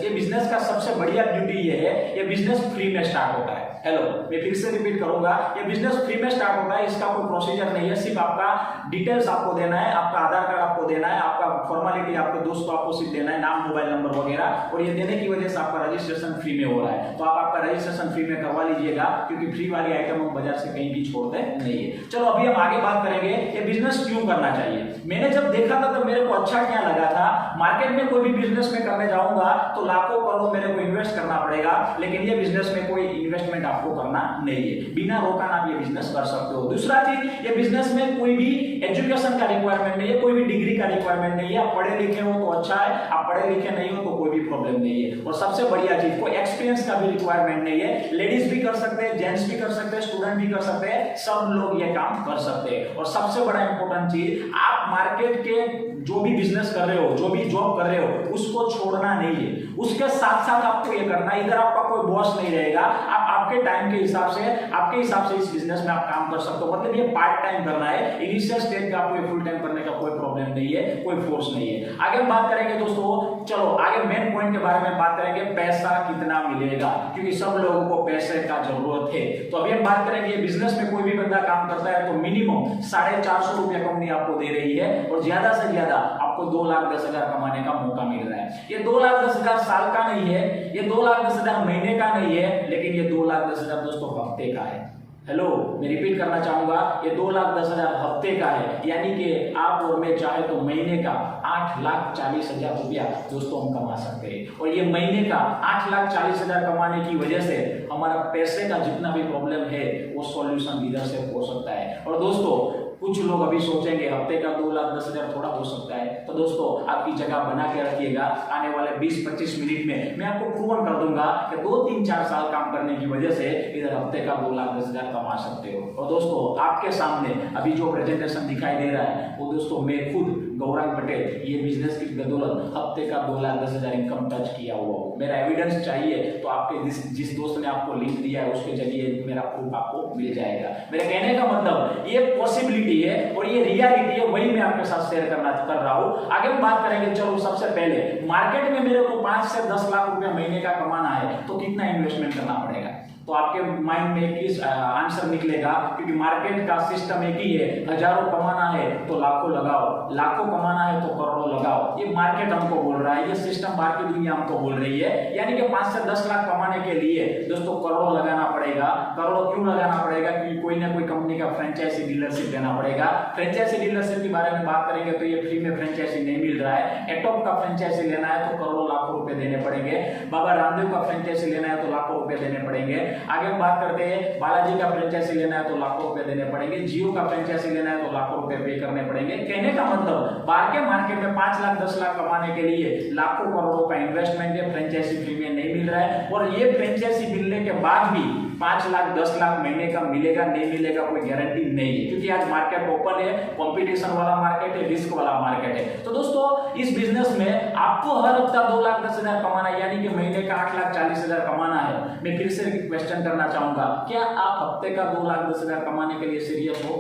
ये बिजनेस का सबसे बढ़िया ब्यूटी ये है, ये बिजनेस फ्री में स्टार्ट होता है। हेलो, मैं फिर से रिपीट करूंगा, ये बिजनेस फ्री में स्टार्ट होता है। इसका कोई प्रोसीजर नहीं है, सिर्फ आपका डिटेल्स आपको देना है, आपका आधार कार्ड आपको देना है, आपका फॉर्मेलिटी आपके दोस्त को आपको सिर्फ देना है, नाम, मोबाइल नंबर वगैरह। और ये देने की वजह से आपका रजिस्ट्रेशन फ्री में हो रहा है। तो आप आपका रजिस्ट्रेशन फ्री में करवा लीजिएगा, क्योंकि फ्री वाली आइटम हम बाजार से कहीं भी छोड़ते नहीं है। चलो अभी हम आगे बात करेंगे ये बिजनेस क्यों करना चाहिए। मैंने जब देखा था तो मेरे को अच्छा क्या लगा था, मार्केट में कोई भी बिजनेस में करने जाऊंगा तो लाखों करोड़ मेरे को इन्वेस्ट करना पड़ेगा, लेकिन ये बिजनेस में कोई इन्वेस्टमेंट आपको करना नहीं है, बिना रोकान आप ये बिजनेस कर सकते हो। दूसरा चीज, ये बिजनेस में कोई भी एजुकेशन का रिक्वायरमेंट नहीं है, कोई भी डिग्री का रिक्वायरमेंट नहीं है। आप पढ़े लिखे हो तो अच्छा है, आप पढ़े लिखे नहीं हो तो कोई भी प्रॉब्लम नहीं है। और सबसे बढ़िया चीज, कोई एक्सपीरियंस का भी रिक्वायरमेंट नहीं है। लेडीज भी कर सकते हैं, जेंट्स भी कर सकते हैं, स्टूडेंट भी कर सकते हैं, सब लोग ये काम कर सकते हैं। और सबसे बड़ा इंपॉर्टेंट चीज, आप मार्केट के जो भी बिजनेस कर रहे हो, जो भी जॉब कर रहे हो, उसको छोड़ना नहीं है, उसके साथ साथ आपको ये करना है। इधर आपका कोई बॉस नहीं रहेगा, आप आपके टाइम के हिसाब से इस बिजनेस में आप काम कर सकते हो। मतलब ये पार्ट टाइम करना है, इनिशियल स्टेज पे आपको फुल टाइम करने का कोई प्रॉब्लम नहीं है, कोई फोर्स नहीं है। आगे हम बात करेंगे दोस्तों, चलो आगे मेन पॉइंट के बारे में बात करेंगे, पैसा कितना मिलेगा, क्योंकि सब लोगों को पैसे का जरूरत है। तो अभी हम बात करेंगे बिजनेस में कोई भी बंदा काम करता है तो मिनिमम 450 रुपया कंपनी आपको दे रही है, और ज्यादा से ज्यादा आपको 2,10,000 कमाने का मौका मिल रहा है। ये 2,10,000 साल का नहीं है, ये 2,10,000 महीने का नहीं है, लेकिन ये 2,10,000 दोस्तों हफ्ते का है। हेलो, मैं रिपीट करना चाहूंगा, ये 2,10,000 हफ्ते का है, यानी कि आप और मैं चाहे तो महीने का 8,40,000 रुपया दोस्तों हम कमा सकते हैं। और ये महीने का 8,40,000 कमाने की वजह से हमारा पैसे का जितना भी प्रॉब्लम है वो सॉल्यूशन इधर से हो सकता है। और दोस्तों कुछ लोग अभी सोचेंगे हफ्ते का 2,10,000 थोड़ा हो सकता है। तो दोस्तों आपकी जगह बना के रखिएगा, आने वाले 20-25 मिनट में मैं आपको प्रूवन कर दूंगा कि 2-3-4 साल काम करने की वजह से इधर हफ्ते का 2,10,000 कमा सकते हो। और दोस्तों आपके सामने अभी जो प्रेजेंटेशन दिखाई दे रहा है वो दोस्तों मैं खुद गौरंग पटेल ये बिजनेस की बदौलत हफ्ते का 2,10,000 इनकम टच किया हुआ हूँ। मेरा एविडेंस चाहिए तो आपके जिस दोस्त ने आपको लिंक दिया है उसके जरिए मेरा प्रूफ आपको मिल जाएगा। मेरे कहने का मतलब ये पॉसिबिलिटी है और ये रियलिटी है, वही मैं आपके साथ शेयर कर रहा हूँ। आगे हम बात करेंगे। चलो सबसे पहले मार्केट में मेरे को 5 से 10 लाख रुपया महीने का कमाना है तो कितना इन्वेस्टमेंट करना पड़ेगा? तो आपके माइंड में किस आंसर निकलेगा, क्योंकि मार्केट का सिस्टम एक ही है, हजारों कमाना है तो लाखों लगाओ, लाखों कमाना है तो करोड़ों लगाओ। ये मार्केट हमको बोल रहा है, ये सिस्टम बाहर की दुनिया हमको बोल रही है। यानी कि 5 से 10 लाख कमाने के लिए दोस्तों करोड़ों लगाना पड़ेगा। करोड़ों क्यों लगाना पड़ेगा? क्योंकि कोई ना कोई कंपनी का फ्रेंचाइजी डीलरशिप देना पड़ेगा। फ्रेंचाइजी डीलरशिप के बारे में बात करेंगे तो ये फ्री में फ्रेंचाइजी नहीं मिल रहा है। एटॉप का फ्रेंचाइजी लेना है तो करोड़ों लाखों रुपए देने पड़ेंगे। बाबा रामदेव का फ्रेंचाइजी लेना है तो लाखों रुपए देने पड़ेंगे। आगे हम बात करते हैं, बालाजी का फ्रेंचाइजी लेना है तो लाखों रुपए देने पड़ेंगे। जियो का फ्रेंचाइजी लेना है तो लाखों रुपए पे करने पड़ेंगे। कहने का मतलब बाहर के मार्केट में 5 लाख 10 लाख कमाने के लिए लाखों करोड़ों का इन्वेस्टमेंट है, फ्रेंचाइजी फ्री में नहीं मिल रहा है। और ये फ्रेंचाइजी मिलने के बाद भी 5 लाख 10 लाख महीने का मिलेगा नहीं मिलेगा कोई गारंटी नहीं है, क्योंकि आज मार्केट ओपन है, कंपटीशन वाला मार्केट है, रिस्क वाला मार्केट है। तो दोस्तों इस बिजनेस में आपको हर हफ्ता 2,10,000 कमाना है, यानी कि महीने का 8,40,000 कमाना है। मैं फिर से क्वेश्चन करना चाहूंगा, क्या आप हफ्ते का 2,10,000 कमाने के लिए सीरियस हो?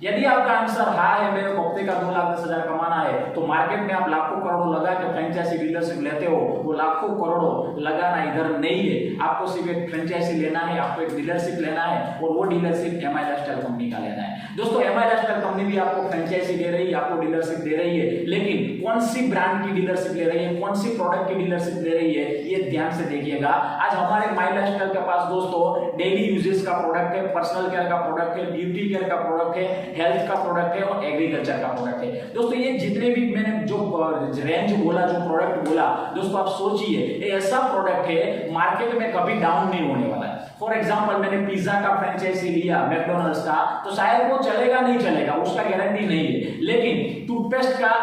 यदि आपका आंसर हाँ है, मेरे को हफ्ते का 2,10,000 कमाना है, तो मार्केट में आप लाखों करोड़ों लगा के फ्रेंचाइजी डीलरशिप लेते हो। वो लाखों करोड़ों लगाना इधर नहीं है, आपको सिर्फ एक फ्रेंचाइजी लेना है, आपको एक डीलरशिप लेना है और वो डीलरशिप एमआई लाइफस्टाइल कंपनी का लेना है। दोस्तों एमआई लाइफस्टाइल कंपनी भी आपको फ्रेंचाइजी दे रही है, आपको डीलरशिप दे रही है, लेकिन कौन सी ब्रांड की डीलरशिप ले रही है, कौन सी प्रोडक्ट की डीलरशिप ले रही है, ये ध्यान से देखिएगा। आज हमारे माई लाइफस्टाइल के पास दोस्तों डेली यूजेस का प्रोडक्ट है, पर्सनल केयर का प्रोडक्ट है, ब्यूटी केयर का प्रोडक्ट है, हेल्थ का प्रोडक्ट है और एग्रीकल्चर का प्रोडक्ट है। दोस्तों ये जितने भी मैंने जो रेंज बोला, जो प्रोडक्ट बोला, दोस्तों आप सोचिए ये ऐसा प्रोडक्ट है मार्केट में कभी डाउन नहीं होने वाला है। फॉर एग्जांपल मैंने पिज्जा का फ्रेंचाइजी लिया, मैकडॉनल्ड्स का, तो शायद वो चलेगा नहीं चलेगा, उसका गारंटी नहीं है। लेकिन टूथपेस्ट का,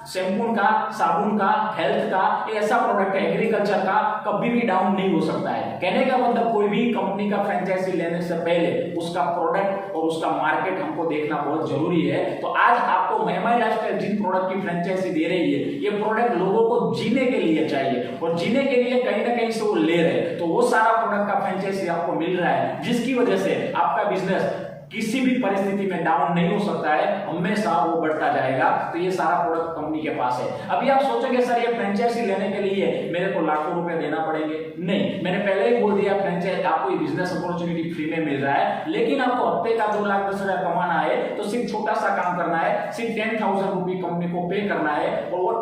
शैम्पू का, साबुन का, हेल्थ का, ऐसा प्रोडक्ट है एग्रीकल्चर का, कभी भी डाउन नहीं हो सकता है। कहने का मतलब कोई भी कंपनी का फ्रेंचाइजी लेने से पहले उसका प्रोडक्ट और उसका मार्केट हमको देखना बहुत जरूरी है। तो आज आपको एमआई लाइफस्टाइल जिन प्रोडक्ट की फ्रेंचाइजी दे रही है, ये प्रोडक्ट लोगों को जीने के लिए चाहिए और जीने के लिए कहीं ना कहीं से वो ले रहे हैं, तो वो सारा प्रोडक्ट का फ्रेंचाइजी आपको मिल रहा है, जिसकी वजह से आपका बिजनेस किसी भी परिस्थिति में डाउन नहीं हो सकता है, हमेशा वो बढ़ता जाएगा। तो ये सारा प्रोडक्ट कंपनी के पास है। अभी आप सोचेंगे सर ये फ्रेंचाइजी लेने के लिए मेरे को लाखों रुपए देना पड़ेंगे। नहीं, मैंने पहले ही बोल दिया फ्रेंचाइजी आपको बिजनेस अपॉर्चुनिटी फ्री में मिल रहा है, लेकिन आपको हफ्ते का 2,10,000 कमाना है तो सिर्फ छोटा सा काम करना है, सिर्फ 10,000 रुपये कंपनी को पे करना है और वो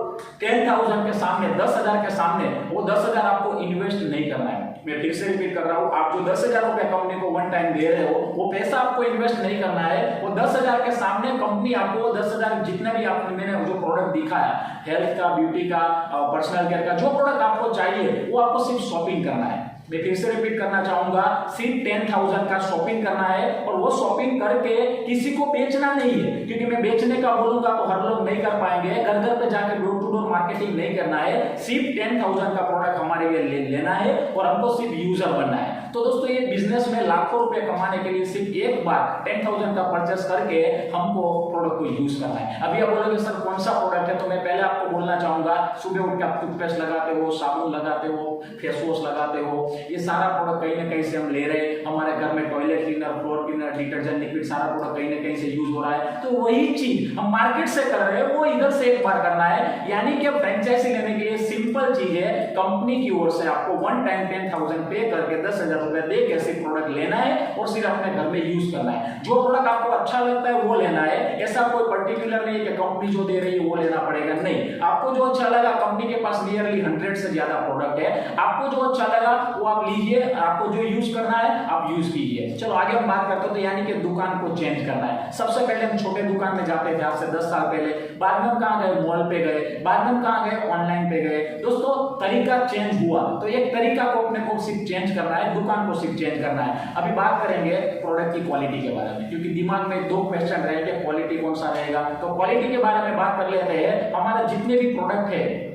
10,000 के सामने, 10,000 के सामने वो 10,000 आपको इन्वेस्ट नहीं करना है। मैं फिर से रिपीट कर रहा हूं, आप जो 10,000 रुपए कंपनी को वन टाइम दे रहे हो, वो पैसा आपको इन्वेस्ट नहीं करना है। वो 10,000 के सामने कंपनी आपको 10,000 जितना भी आपने मैंने जो प्रोडक्ट दिखाया, हेल्थ का, ब्यूटी का, पर्सनल केयर का, जो प्रोडक्ट आपको चाहिए वो आपको सिर्फ शॉपिंग करना है। मैं फिर से रिपीट करना चाहूंगा, सिर्फ 10,000 का शॉपिंग करना है और वो शॉपिंग करके किसी को बेचना नहीं है, क्योंकि मैं बेचने का बोलूंगा तो हर लोग नहीं कर पाएंगे। घर घर पे जाकर डोर टू डोर मार्केटिंग नहीं करना है, सिर्फ 10,000 का प्रोडक्ट हमारे लिए लेना है और हमको सिर्फ यूजर बनना है। तो दोस्तों ये बिजनेस में लाखों रुपए कमाने के लिए सिर्फ एक बार 10,000 का परचेस करके हमको प्रोडक्ट को यूज करना है। अभी आप बोलोगे सर कौन सा प्रोडक्ट है, तो मैं पहले आपको बोलना चाहूंगा, सुबह उठ के आप टूथपेस्ट लगाते हो, साबुन लगाते हो, फेस वॉश लगाते हो, ये सारा प्रोडक्ट कहीं ना कहीं से हम ले रहे हैं। हमारे घर में toilet cleaner, floor cleaner, detergent, liquid, सारा प्रोडक्ट कहीं ना कहीं से यूज हो रहा है। तो वही चीज हम मार्केट से कर रहे हैं, वो इधर से एक बार करना है। यानी कि फ्रेंचाइजी लेने के लिए सिंपल चीज है, कंपनी की ओर से आपको वन टाइम 10,000 पे करके 10,000 रुपए दे के सिर्फ प्रोडक्ट लेना है और सिर्फ अपने घर में यूज करना है। जो प्रोडक्ट आपको अच्छा लगता है वो लेना है, ऐसा कोई पर्टिकुलर नहीं है कि कंपनी जो दे रही है वो लेना पड़ेगा। नहीं, आपको जो अच्छा लगा, कंपनी के पास नियरली 100 से ज्यादा प्रोडक्ट है, आपको जो अच्छा लगा वो आप लीजिए, आपको जो यूज करना है आप यूज कीजिए। चलो आगे हम बात करते हैं, तो यानी कि दुकान को चेंज करना है। सबसे पहले हम छोटे दुकान में जाते थे आज से 10 साल पहले, बाद में हम कहां गए, मॉल पे गए, बाद में हम कहां गए, ऑनलाइन पे गए। दोस्तों तरीका चेंज हुआ, तो एक तरीका को अपने को सिर्फ चेंज करना है, दुकान को सिर्फ चेंज करना है। अभी बात करेंगे प्रोडक्ट की क्वालिटी के बारे में, क्योंकि दिमाग में दो क्वेश्चन रहेंगे, क्वालिटी कौन सा रहेगा। तो क्वालिटी के बारे में बात कर लेते हैं। हमारे जितने भी प्रोडक्ट है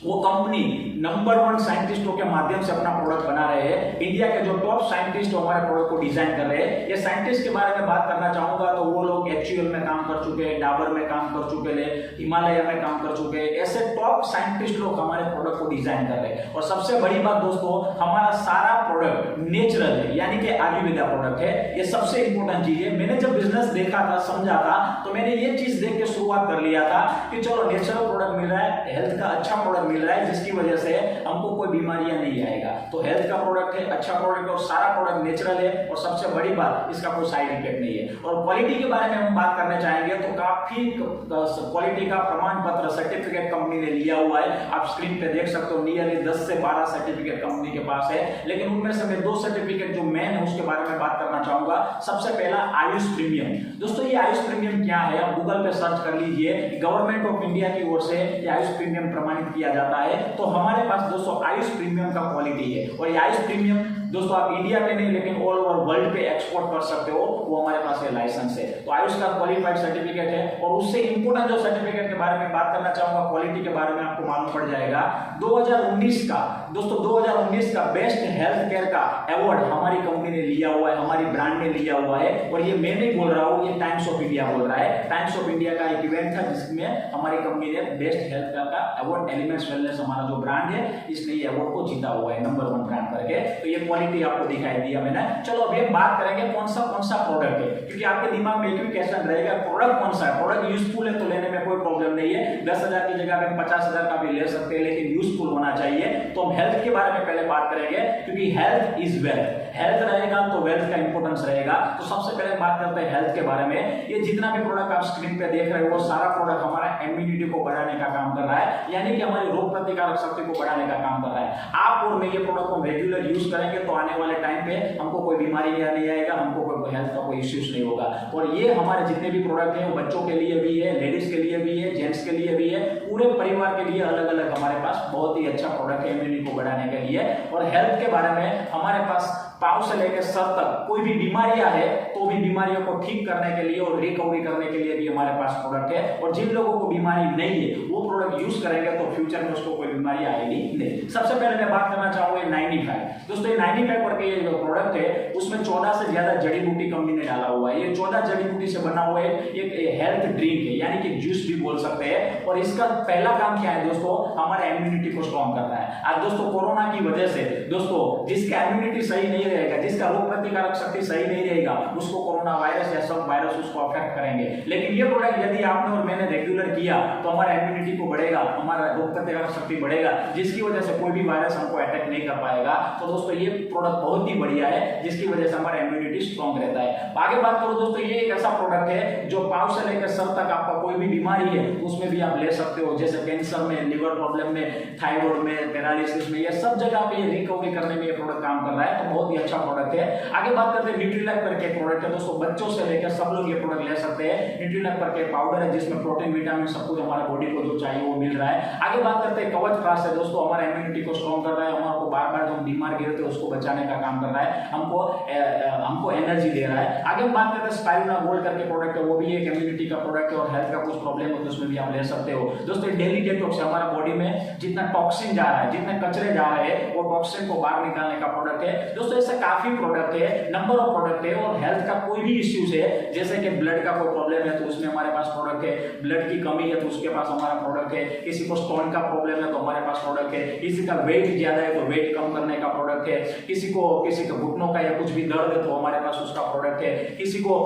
वो कंपनी नंबर 1 साइंटिस्टों के माध्यम से अपना प्रोडक्ट बना रहे हैं। इंडिया के जो टॉप साइंटिस्ट हमारे प्रोडक्ट को डिजाइन कर रहे हैं। ये साइंटिस्ट के बारे में बात करना चाहूंगा तो वो लोग HUL में काम कर चुके हैं, डाबर में काम कर चुके हैं, हिमालय में काम कर चुके हैं। ऐसे टॉप साइंटिस्ट लोग हमारे प्रोडक्ट को डिजाइन कर रहे हैं। और सबसे बड़ी बात दोस्तों, हमारा सारा प्रोडक्ट नेचुरल है, यानी कि आयुर्वेदा प्रोडक्ट है। ये सबसे इंपॉर्टेंट चीज है। मैंने जब बिजनेस देखा था, समझा था, तो मैंने ये चीज देख के शुरुआत कर लिया था कि चलो नेचुरल प्रोडक्ट मिल रहा है, हेल्थ का अच्छा प्रोडक्ट मिल रहा है, जिसकी वजह से हमको कोई बीमारियां नहीं आएगा। तो हेल्थ का प्रोडक्ट है, अच्छा प्रोडक्ट है और सारा प्रोडक्ट नेचुरल है। और सबसे बड़ी बात, इसका कोई साइड इफेक्ट नहीं है। और क्वालिटी के बारे में हम बात करना चाहेंगे तो काफी क्वालिटी का प्रमाण पत्र सर्टिफिकेट कंपनी ने लिया हुआ है। आप स्क्रीन पे देख सकते हो, नियरली 10 से 12 सर्टिफिकेट कंपनी के पास है। लेकिन उनमें से मैं 2 सर्टिफिकेट जो मेन है उसके बारे में बात करना चाहूंगा। सबसे पहला आयुष प्रीमियम। दोस्तों ये आयुष प्रीमियम क्या है, आप गूगल पे सर्च कर लीजिए। गवर्नमेंट ऑफ इंडिया की ओर से ये आयुष प्रीमियम प्रमाणित किया जाता है। तो हमारे पास दोस्तों आयुष प्रीमियम का क्वालिटी है। और ये आयुष प्रीमियम दोस्तों आप इंडिया में नहीं लेकिन ऑल ओवर वर्ल्ड पे एक्सपोर्ट कर सकते हो, वो हमारे पास ये लाइसेंस है। तो आयुष का क्वालिफाइड सर्टिफिकेट है। और उससे इंपोर्टेंट जो सर्टिफिकेट के बारे में बात करना चाहूंगा, क्वालिटी के बारे में आपको मालूम पड़ जाएगा। 2019 का दोस्तों 2019 का बेस्ट हेल्थ केयर का अवार्ड हमारी कंपनी ने लिया हुआ है, हमारी ब्रांड ने लिया हुआ है। और ये मैं नहीं बोल रहा हूँ, ये टाइम्स ऑफ इंडिया बोल रहा है। टाइम्स ऑफ इंडिया का एक इवेंट था जिसमें हमारी कंपनी ने बेस्ट हेल्थ केयर का अवार्ड, एलिमेंट्स वेलनेस हमारा जो ब्रांड है, इसने ये अवार्ड को जीता हुआ है नंबर 1 ब्रांड करके। तो ये क्वालिटी आपको दिखाई दिया मैंने। चलो अभी हम बात करेंगे कौन सा प्रोडक्ट है, क्योंकि आपके दिमाग में एक भी क्वेश्चन रहेगा, प्रोडक्ट कौन सा है। प्रोडक्ट यूजफुल है तो लेने में कोई प्रॉब्लम नहीं है। 10,000 की जगह में 50,000 का भी ले सकते हैं, लेकिन यूजफुल होना चाहिए। तो हम हेल्थ के बारे में पहले बात करेंगे, क्योंकि हेल्थ इज वेल्थ। हेल्थ रहेगा तो वेल्थ का इंपॉर्टेंस रहेगा। तो सबसे पहले बात करते हैं हेल्थ के बारे में। ये जितना भी प्रोडक्ट आप स्क्रीन पे देख रहे हो, वो सारा प्रोडक्ट हमारा इम्यूनिटी को बढ़ाने का काम कर रहा है, यानी कि हमारी रोग प्रतिकारक शक्ति को बढ़ाने का काम कर रहा है। आप और मैं ये प्रोडक्ट को रेगुलर यूज करेंगे तो आने वाले टाइम पे हमको कोई बीमारी नहीं आएगा, हमको कोई हेल्थ का कोई इश्यूज नहीं होगा। और ये हमारे जितने भी प्रोडक्ट हैं वो बच्चों के लिए भी है, लेडीज के लिए भी है, जेंट्स के लिए भी है, पूरे परिवार के लिए अलग अलग हमारे पास बहुत ही अच्छा प्रोडक्ट है इम्यूनिटी को बढ़ाने के लिए। और हेल्थ के बारे में हमारे पास पांव से लेकर सर तक कोई भी बीमारियां है तो भी बीमारियों को ठीक करने के लिए और रिकवरी करने के लिए भी हमारे पास प्रोडक्ट है। और जिन लोगों को बीमारी नहीं है वो प्रोडक्ट यूज करेंगे तो फ्यूचर में उसको कोई बीमारी आएगी नहीं। सबसे पहले मैं बात करना चाहूंगा 95। दोस्तों ये 95 करके ये जो प्रोडक्ट है उसमें 14 से ज्यादा जड़ी बूटी कंपनी ने डाला हुआ है। ये 14 जड़ी बूटी से बना हुआ है, एक हेल्थ ड्रिंक है, यानी कि जूस भी बोल सकते हैं। और इसका पहला काम क्या है दोस्तों, हमारे इम्यूनिटी को स्ट्रॉन्ग करना है। आज दोस्तों कोरोना की वजह से दोस्तों जिसका इम्यूनिटी सही नहीं रहेगा, जिसका रोग प्रतिकारक शक्ति सही नहीं रहेगा, उसको कोरोना वायरस या सब वायरस उसको अफेक्ट करेंगे। लेकिन ये प्रोडक्ट यदि आपने और मैंने रेगुलर किया तो हमारा इम्यूनिटी को बढ़ेगा, हमारा रोग प्रतिकारक शक्ति बढ़ेगा, जिसकी वजह से कोई भी वायरस हमको अटैक नहीं कर पाएगा। तो दोस्तों ये प्रोडक्ट बहुत ही बढ़िया है, जिसकी वजह से हमारा इम्यूनिटी स्ट्रॉन्ग रहता है। आगे बात करो दोस्तों, ये एक ऐसा प्रोडक्ट है जो पांव से लेकर सर तक आपका कोई भी बीमारी है उसमें भी आप ले सकते हो, जैसे कैंसर में, लिवर प्रॉब्लम में, थायराइड में, पैरालिसिस में, ये सब जगह पे रिकवरी करने में ये प्रोडक्ट काम कर रहा है। तो बहुत ही अच्छा प्रोडक्ट है। आगे बात करते हैं न्यूट्रीलाइफ करके प्रोडक्ट है। दोस्तों बच्चों से लेकर सब लोग ये प्रोडक्ट ले सकते हैं। न्यूट्रीलाइफ करके पाउडर है जिसमें प्रोटीन, विटामिन सब कुछ हमारे बॉडी को जो चाहिए वो मिल रहा है। आगे बात करते हैं कवच प्राश है। दोस्तों हमारा इम्यूनिटी को स्ट्रॉन्ग कर रहा है, हमारे बार बार जो हम बीमार गिरते हैं उसको बचाने का काम कर रहा है, हमको एनर्जी दे रहा है। आगे हम बात करते हैं स्पाइरुलिना गोल्ड करके प्रोडक्ट है, वो भी एक इम्यूनिटी का प्रोडक्ट है और हेल्थ का कुछ प्रॉब्लम हो तो उसमें भी आप ले सकते हो। दोस्तों डेली डिटॉक्स है, हमारा बॉडी में जितना टॉक्सिन जा रहा है, जितने कचरे जा रहे हैं वो टॉक्सिन को बाहर निकालने का प्रोडक्ट है। दोस्तों ऐसे काफी प्रोडक्ट है, नंबर ऑफ प्रोडक्ट है। और हेल्थ का कोई भी इश्यूज है, जैसे कि ब्लड का कोई प्रॉब्लम है तो उसमें हमारे पास प्रोडक्ट है, ब्लड की कमी है तो उसके पास हमारा प्रोडक्ट है, किसी को स्टोन का प्रॉब्लम है तो हमारे पास प्रोडक्ट है, किसी का वेट ज्यादा है तो वेट कम करने का प्रोडक्ट है, किसी का घुटनों का या कुछ भी दर्द है तो हमारे पास उसका प्रोडक्ट है, किसी को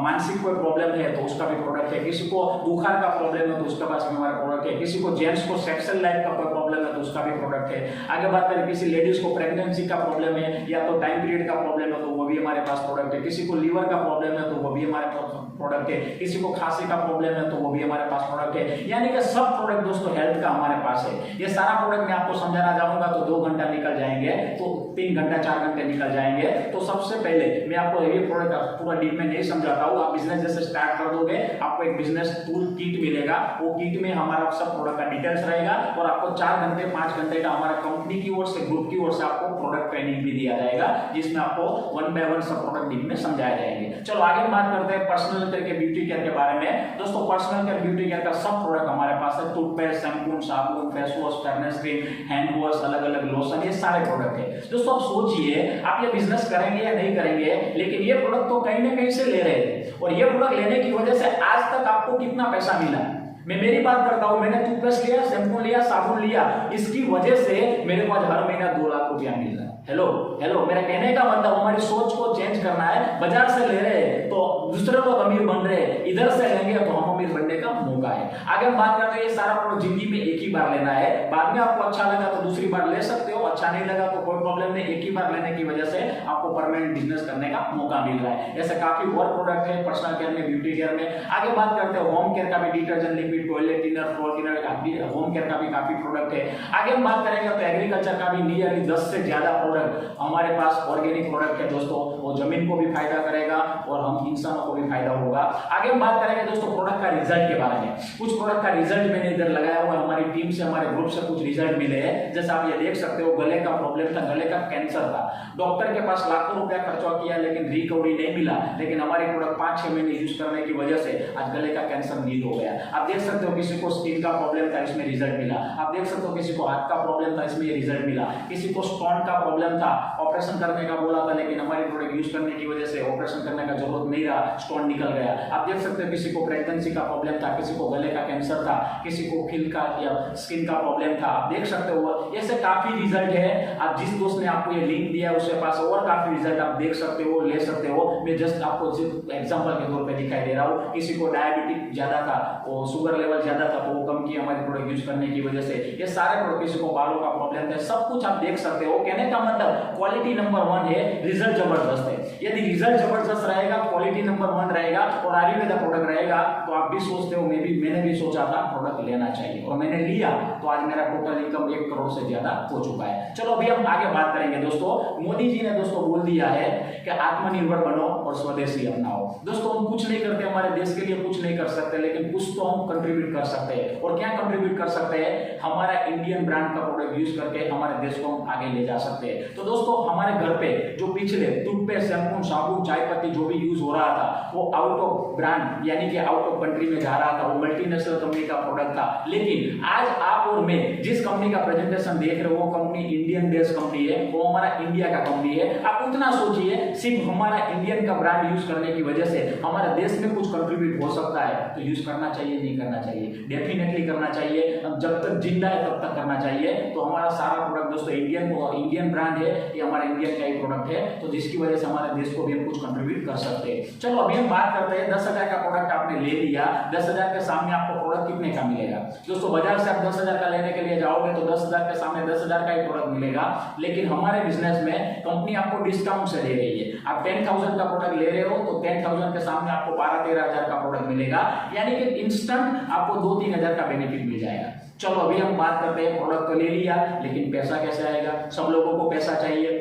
मानसिक कोई प्रॉब्लम है तो उसका भी प्रोडक्ट है, किसी को बुखार का प्रॉब्लम है तो उसके पास भी हमारा प्रोडक्ट है, किसी को जेंट्स को सेक्सुअल लाइफ का कोई प्रॉब्लम है तो उसका भी प्रोडक्ट है। आगे बात करें किसी लेडीज को प्रेगनेंसी का प्रॉब्लम है या तो टाइम पीरियड का प्रॉब्लम है तो वो भी हमारे पास प्रोडक्ट है, किसी को लीवर का प्रॉब्लम है तो वो भी हमारे पास प्रोडक्ट है, किसी को खांसी का प्रॉब्लम है तो वो भी हमारे पास प्रोडक्ट है। यानी कि सब प्रोडक्ट दोस्तों हेल्थ का हमारे पास है। ये सारा प्रोडक्ट मैं आपको समझाना चाहूंगा तो 2 घंटा निकल जाएंगे, तो 3 घंटा 4 घंटे निकल जाएंगे। तो सबसे पहले मैं आपको ये प्रोडक्ट पूरा डीप में नहीं समझाता हूँ। आप बिजनेस जैसे स्टार्ट कर दोगे आपको एक बिजनेस टूल किट मिलेगा, वो किट में हमारा सब प्रोडक्ट का डिटेल्स रहेगा और आपको 4 घंटे 5 घंटे का हमारा कंपनी की ओर से, ग्रुप की ओर से आपको प्रोडक्ट ट्रेनिंग भी दिया जाएगा। जाएगा, जिसमें आपको वन बाय वन सब प्रोडक्ट डीप में समझाए जाएंगे। चलो आगे बात करते हैं पर्सनल केयर के ब्यूटी केयर के बारे में। दोस्तों पर्सनल केयर ब्यूटी केयर का सब प्रोडक्ट हमारे पास है, टूथपेस्ट, शैम्पू, साबुन, face wash, fairness cream, hand wash, अलग अलग लोशन, ये सारे प्रोडक्ट है। दोस्तों आप सोचिए, आप ये बिजनेस करेंगे या नहीं करेंगे, लेकिन ये प्रोडक्ट तो कहीं ना कहीं से ले रहे थे, और ये प्रोडक्ट लेने की वजह से आज तक आपको कितना पैसा मिला। मैं मेरी बात करता हूं, मैंने टूथपेस्ट लिया, शैम्पू लिया, साबुन लिया, इसकी वजह से मेरे को आज हर महीना 2 लाख रुपया मिल रहा है। हेलो हेलो, मेरा कहने का मतलब हमारी सोच को चेंज करना है। बाजार से ले रहे हैं तो दूसरे लोग अमीर बन रहे हैं, इधर से लेंगे तो हम अमीर बनने का मौका है। आगे हम बात करते हैं, ये सारा प्रोडक्ट जिंदगी में एक ही बार लेना है, बाद में आपको अच्छा लगा तो दूसरी बार ले सकते हो, अच्छा नहीं लगा तो कोई प्रॉब्लम नहीं। एक ही बार लेने की वजह से आपको परमानेंट बिजनेस करने का मौका मिल रहा है। ऐसे काफी और प्रोडक्ट है पर्सनल केयर में, ब्यूटी केयर में। आगे बात करते हैं होम केयर का भी, detergent, liquid, toilet cleaner, floor cleaner का भी, होम केयर का भी काफी प्रोडक्ट है। आगे हम बात करेंगे तो एग्रीकल्चर का भी नियरली 10 से ज्यादा प्रोडक्ट हमारे पास ऑर्गेनिक प्रोडक्ट है दोस्तों, वो जमीन को भी फायदा करेगा और हम इंसानों को भी फायदा होगा। आगे हम बात करेंगे दोस्तों प्रोडक्ट का रिजल्ट के बारे में। कुछ प्रोडक्ट का रिजल्ट मैंने इधर लगाया हुआ है, हमारी टीम से, हमारे ग्रुप से कुछ रिजल्ट मिले हैं। जैसे आप ये देख सकते हो, गले का प्रॉब्लम था, गले का कैंसर था, डॉक्टर के पास लाखों रुपया खर्चा किया लेकिन रिकवरी नहीं मिला, लेकिन हमारे प्रोडक्ट 5-6 महीने यूज करने की वजह से आज गले का कैंसर नील हो गया। आप देख सकते हो किसी को स्किन का प्रॉब्लम था, इसमें रिजल्ट मिला। आप देख सकते हो किसी को हाथ का प्रॉब्लम था, इसमें ये रिजल्ट मिला। किसी को स्टोन का प्रॉब्लम था, ऑपरेशन करने का बोला था, लेकिन हमारी प्रोडक्ट यूज करने की वजह से ऑपरेशन करने का जरूरत नहीं रहा, स्टोन निकल गया। आप देख सकते हो किसी को प्रेगनेंसी का प्रॉब्लम था, किसी को गले का कैंसर था, किसी को खिल का या स्किन का प्रॉब्लम था। आप देख सकते हो ऐसे काफी रिजल्ट है। आप जिस दोस्त ने आपको ये लिंक दिया है उसके पास और काफी रिजल्ट आप देख सकते हो, ले सकते हो। मैं जस्ट आपको सिर्फ एग्जांपल के तौर पे दिखाई दे रहा हूँ। किसी को डायबिटिक ज्यादा था, वो शुगर लेवल ज्यादा था, तो वो कम किया हमारी प्रोडक्ट यूज करने की वजह से। ये सारे प्रोडक्ट, किसी को बालों का प्रॉब्लम था, सब कुछ आप देख सकते हो। कहने का मतलब क्वालिटी नंबर 1 है, रिजल्ट जबरदस्त है। यदि रिजल्ट जबरदस्त रहेगा, क्वालिटी नंबर 1 रहेगा और आयुर्वेदा प्रोडक्ट रहेगा, तो आप भी सोचते हो, मैंने भी सोचा था प्रोडक्ट लेना चाहिए और मैंने लिया, तो आज मेरा टोटल इनकम 1 करोड़ से ज्यादा हो चुका है। चलो अभी हम आगे बात करेंगे दोस्तों। मोदी जी ने दोस्तों बोल दिया है कि आत्मनिर्भर बनो और स्वदेशी अपनाओ। दोस्तों हम कुछ नहीं करते, हमारे देश के लिए कुछ नहीं कर सकते, लेकिन कुछ तो हम कंट्रीब्यूट कर सकते हैं। और क्या कंट्रीब्यूट कर सकते हैं? हमारा इंडियन ब्रांड का प्रोडक्ट यूज करके हमारे देश को हम आगे ले जा सकते हैं। तो दोस्तों हमारे घर पे जो पिछले टूथपेस्ट, शैम्पू, साबुन, चाय पत्ती जो भी यूज हो रहा था, वो आउट ऑफ ब्रांड यानी कि आउट ऑफ कंट्री में जा रहा था, वो मल्टीनेशनल कंपनी का प्रोडक्ट था। लेकिन आज आप और मैं जिस कंपनी का प्रेजेंटेशन देख रहे हो, वो कंपनी इंडियन बेस्ड कंपनी है, वो हमारा इंडिया का कंपनी है। आप उतना सोचिए, सिर्फ हमारा इंडियन का ब्रांड यूज करने की वजह से हमारे देश में कुछ कंट्रीब्यूट हो सकता है, तो यूज करना चाहिए, नहीं करना चाहिए? डेफिनेटली करना चाहिए। जब तक जिंदा है तब तक करना चाहिए। तो हमारा सारा प्रोडक्ट दोस्तों इंडियन ब्रांड है, ये हमारा इंडियन का ही प्रोडक्ट है, तो जिसकी वजह से हमारे देश को भी हम कुछ कंट्रीब्यूट कर सकते हैं। चलो अभी हम बात करते हैं, 10,000 का प्रोडक्ट आपने ले लिया, 10,000 के सामने आपको प्रोडक्ट कितने का मिलेगा? दोस्तों बाजार से आप 10,000 का लेने के लिए जाओगे तो 10,000 के सामने 10,000 का ही प्रोडक्ट मिलेगा, लेकिन हमारे बिजनेस में कंपनी आपको डिस्काउंट से दे रही है। आप 10,000 का प्रोडक्ट ले रहे हो तो 10,000 के सामने आपको 12-13,000 का प्रोडक्ट मिलेगा, यानी कि इंस्टेंट आपको 2-3,000 का बेनिफिट मिल जाएगा। चलो अभी हम बात करते हैं, प्रोडक्ट तो ले लिया, लेकिन पैसा कैसे आएगा? सब लोगों को पैसा चाहिए,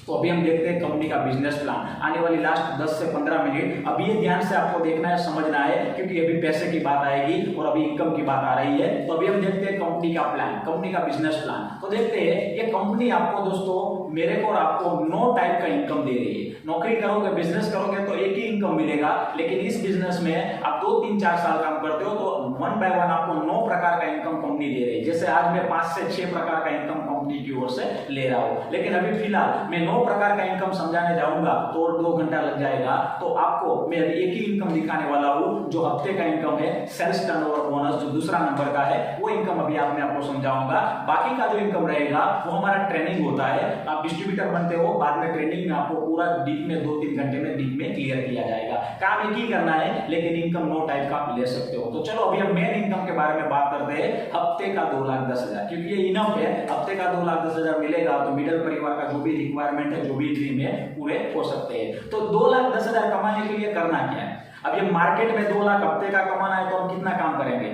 तो अभी हम देखते हैं कंपनी का बिजनेस प्लान। आने वाली लास्ट 10 से 15 मिनट अभी ये ध्यान से आपको देखना है, समझना है, क्योंकि अभी पैसे की बात आएगी और अभी इनकम की बात आ रही है। तो अभी हम देखते हैं कंपनी का प्लान, कंपनी का बिजनेस प्लान। तो देखते हैं ये कंपनी आपको दोस्तों, मेरे को और आपको 9 टाइप का इनकम दे रही है। नौकरी करोगे, बिजनेस करोगे तो एक ही इनकम मिलेगा, लेकिन इस बिजनेस में आप 2, 3, 4 साल काम करते हो तो 1 बाय 1 आपको 9 प्रकार का इनकम कंपनी दे रही है। जैसे आज मैं 5 से 6 प्रकार का इनकम कंपनी की ओर से ले रहा हूं, लेकिन अभी फिलहाल मैं 9 प्रकार का इनकम समझाने जाऊंगा तो 2 घंटा लग जाएगा। तो आपको मैं अभी एक ही इनकम दिखाने वाला हूं, जो हफ्ते का इनकम है, सेल्स टर्नओवर बोनस जो दूसरा नंबर का है, वो इनकम अभी मैं आपको समझाऊंगा। बाकी का जो इनकम रहेगा वो हमारा ट्रेनिंग होता है, आप डिस्ट्रीब्यूटर बनते हो, बाद में ट्रेनिंग में आपको पूरा डीप में 2-3 घंटे में डीप में क्लियर किया जाएगा। काम एक ही करना है, लेकिन इनकम 9 टाइप का आप ले सकते हो। तो चलो अभी हम मेन इनकम के बारे में बात करते हैं, हफ्ते का 2,10,000, क्योंकि ये इनफ है। हफ्ते का 2,10,000 मिलेगा तो मिडिल परिवार का जो भी रिक्वायरमेंट है, जो भी ड्रीम है, पूरे हो सकते हैं। तो 2,10,000 कमाने के लिए करना क्या है? अब ये मार्केट में 2 लाख हफ्ते का कमाना है तो हम कितना काम करेंगे?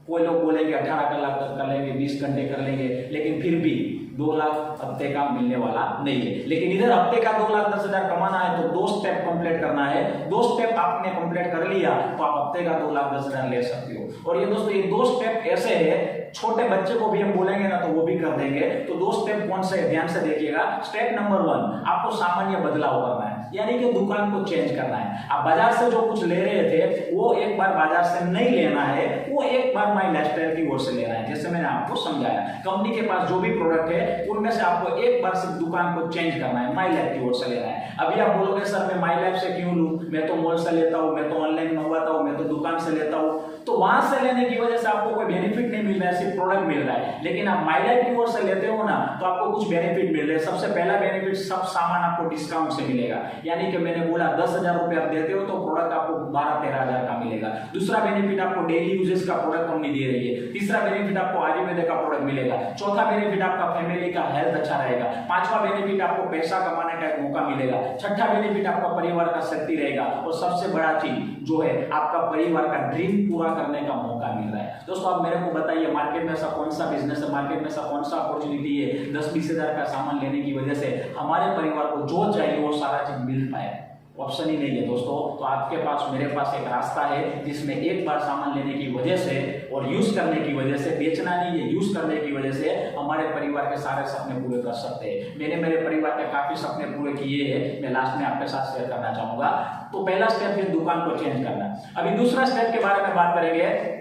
कोई लोग बोलेंगे 18 लाख कर लेंगे, 20 घंटे कर लेंगे, लेकिन फिर भी 2 लाख हफ्ते का मिलने वाला नहीं है। लेकिन इधर हफ्ते का 2,10,000 कमाना है तो 2 स्टेप कंप्लीट करना है। 2 स्टेप आपने कंप्लीट कर लिया तो आप हफ्ते का 2,10,000 ले सकते हो। और ये दोस्तों ये 2 स्टेप ऐसे है, छोटे बच्चे को भी हम बोलेंगे ना तो वो भी कर देंगे। तो 2 स्टेप कौन से, ध्यान से देखिएगा। स्टेप नंबर 1, आपको सामान्य बदलाव करना है, यानी कि दुकान को चेंज करना है। आप बाजार से जो कुछ ले रहे थे वो एक बार बाजार से नहीं लेना है, वो एक बार माई लाइफस्टाइल की ओर से लेना है। जैसे मैंने आपको समझाया, कंपनी के पास जो भी प्रोडक्ट है उनमें से आपको एक बार सिर्फ दुकान को चेंज करना है, माई लाइफ की ओर से लेना है। अभी आप बोलोगे सर मैं माई लाइफ से क्यों लूं, मैं तो मॉल से लेता हूं, मैं तो ऑनलाइन मंगवाता हूं, मैं तो दुकान से लेता हूं। तो वहां से लेने की वजह से आपको कोई बेनिफिट नहीं मिल रहा है, सिर्फ प्रोडक्ट मिल रहा है। लेकिन आप माई लाइफ की ओर से लेते हो ना तो आपको कुछ बेनिफिट मिल रहे हैं। सबसे पहला बेनिफिट, सब सामान आपको डिस्काउंट से मिलेगा, यानी कि मैंने बोला 10,000 रुपए आप देते हो तो प्रोडक्ट आपको 12-13,000 का मिलेगा। दूसरा बेनिफिट, आपको डेली यूजेस का प्रोडक्ट कंपनी दे रही है। तीसरा बेनिफिट, आपको आयुर्वेद का प्रोडक्ट मिलेगा। चौथा बेनिफिट, आपका फैमिली का हेल्थ अच्छा रहेगा। पांचवा बेनिफिट, आपको पैसा कमाने का एक मौका मिलेगा। छठा बेनिफिट, आपका परिवार का शक्ति रहेगा। और सबसे बड़ा चीज जो है, आपका परिवार का ड्रीम पूरा करने का मौका मिल रहा है। दोस्तों आप मेरे को बताइए, मार्केट में ऐसा कौन सा बिजनेस है, मार्केट में ऐसा कौन सा अपॉर्चुनिटी है 10-20 हजार का सामान लेने की वजह से हमारे परिवार को जो चाहिए वो सारा चीज मिल पाए? ऑप्शन ही नहीं है दोस्तों। तो आपके पास, मेरे पास एक रास्ता है जिसमें एक बार सामान लेने की वजह से और यूज करने की वजह से, बेचना नहीं है, यूज करने की वजह से हमारे परिवार के सारे सपने पूरे कर सकते हैं। मैंने मेरे परिवार के काफी सपने पूरे किए हैं, मैं लास्ट में आपके साथ शेयर करना चाहूंगा। तो पहला स्टेप है दुकान को चेंज करना। अभी दूसरा स्टेप के बारे में बात करेंगे।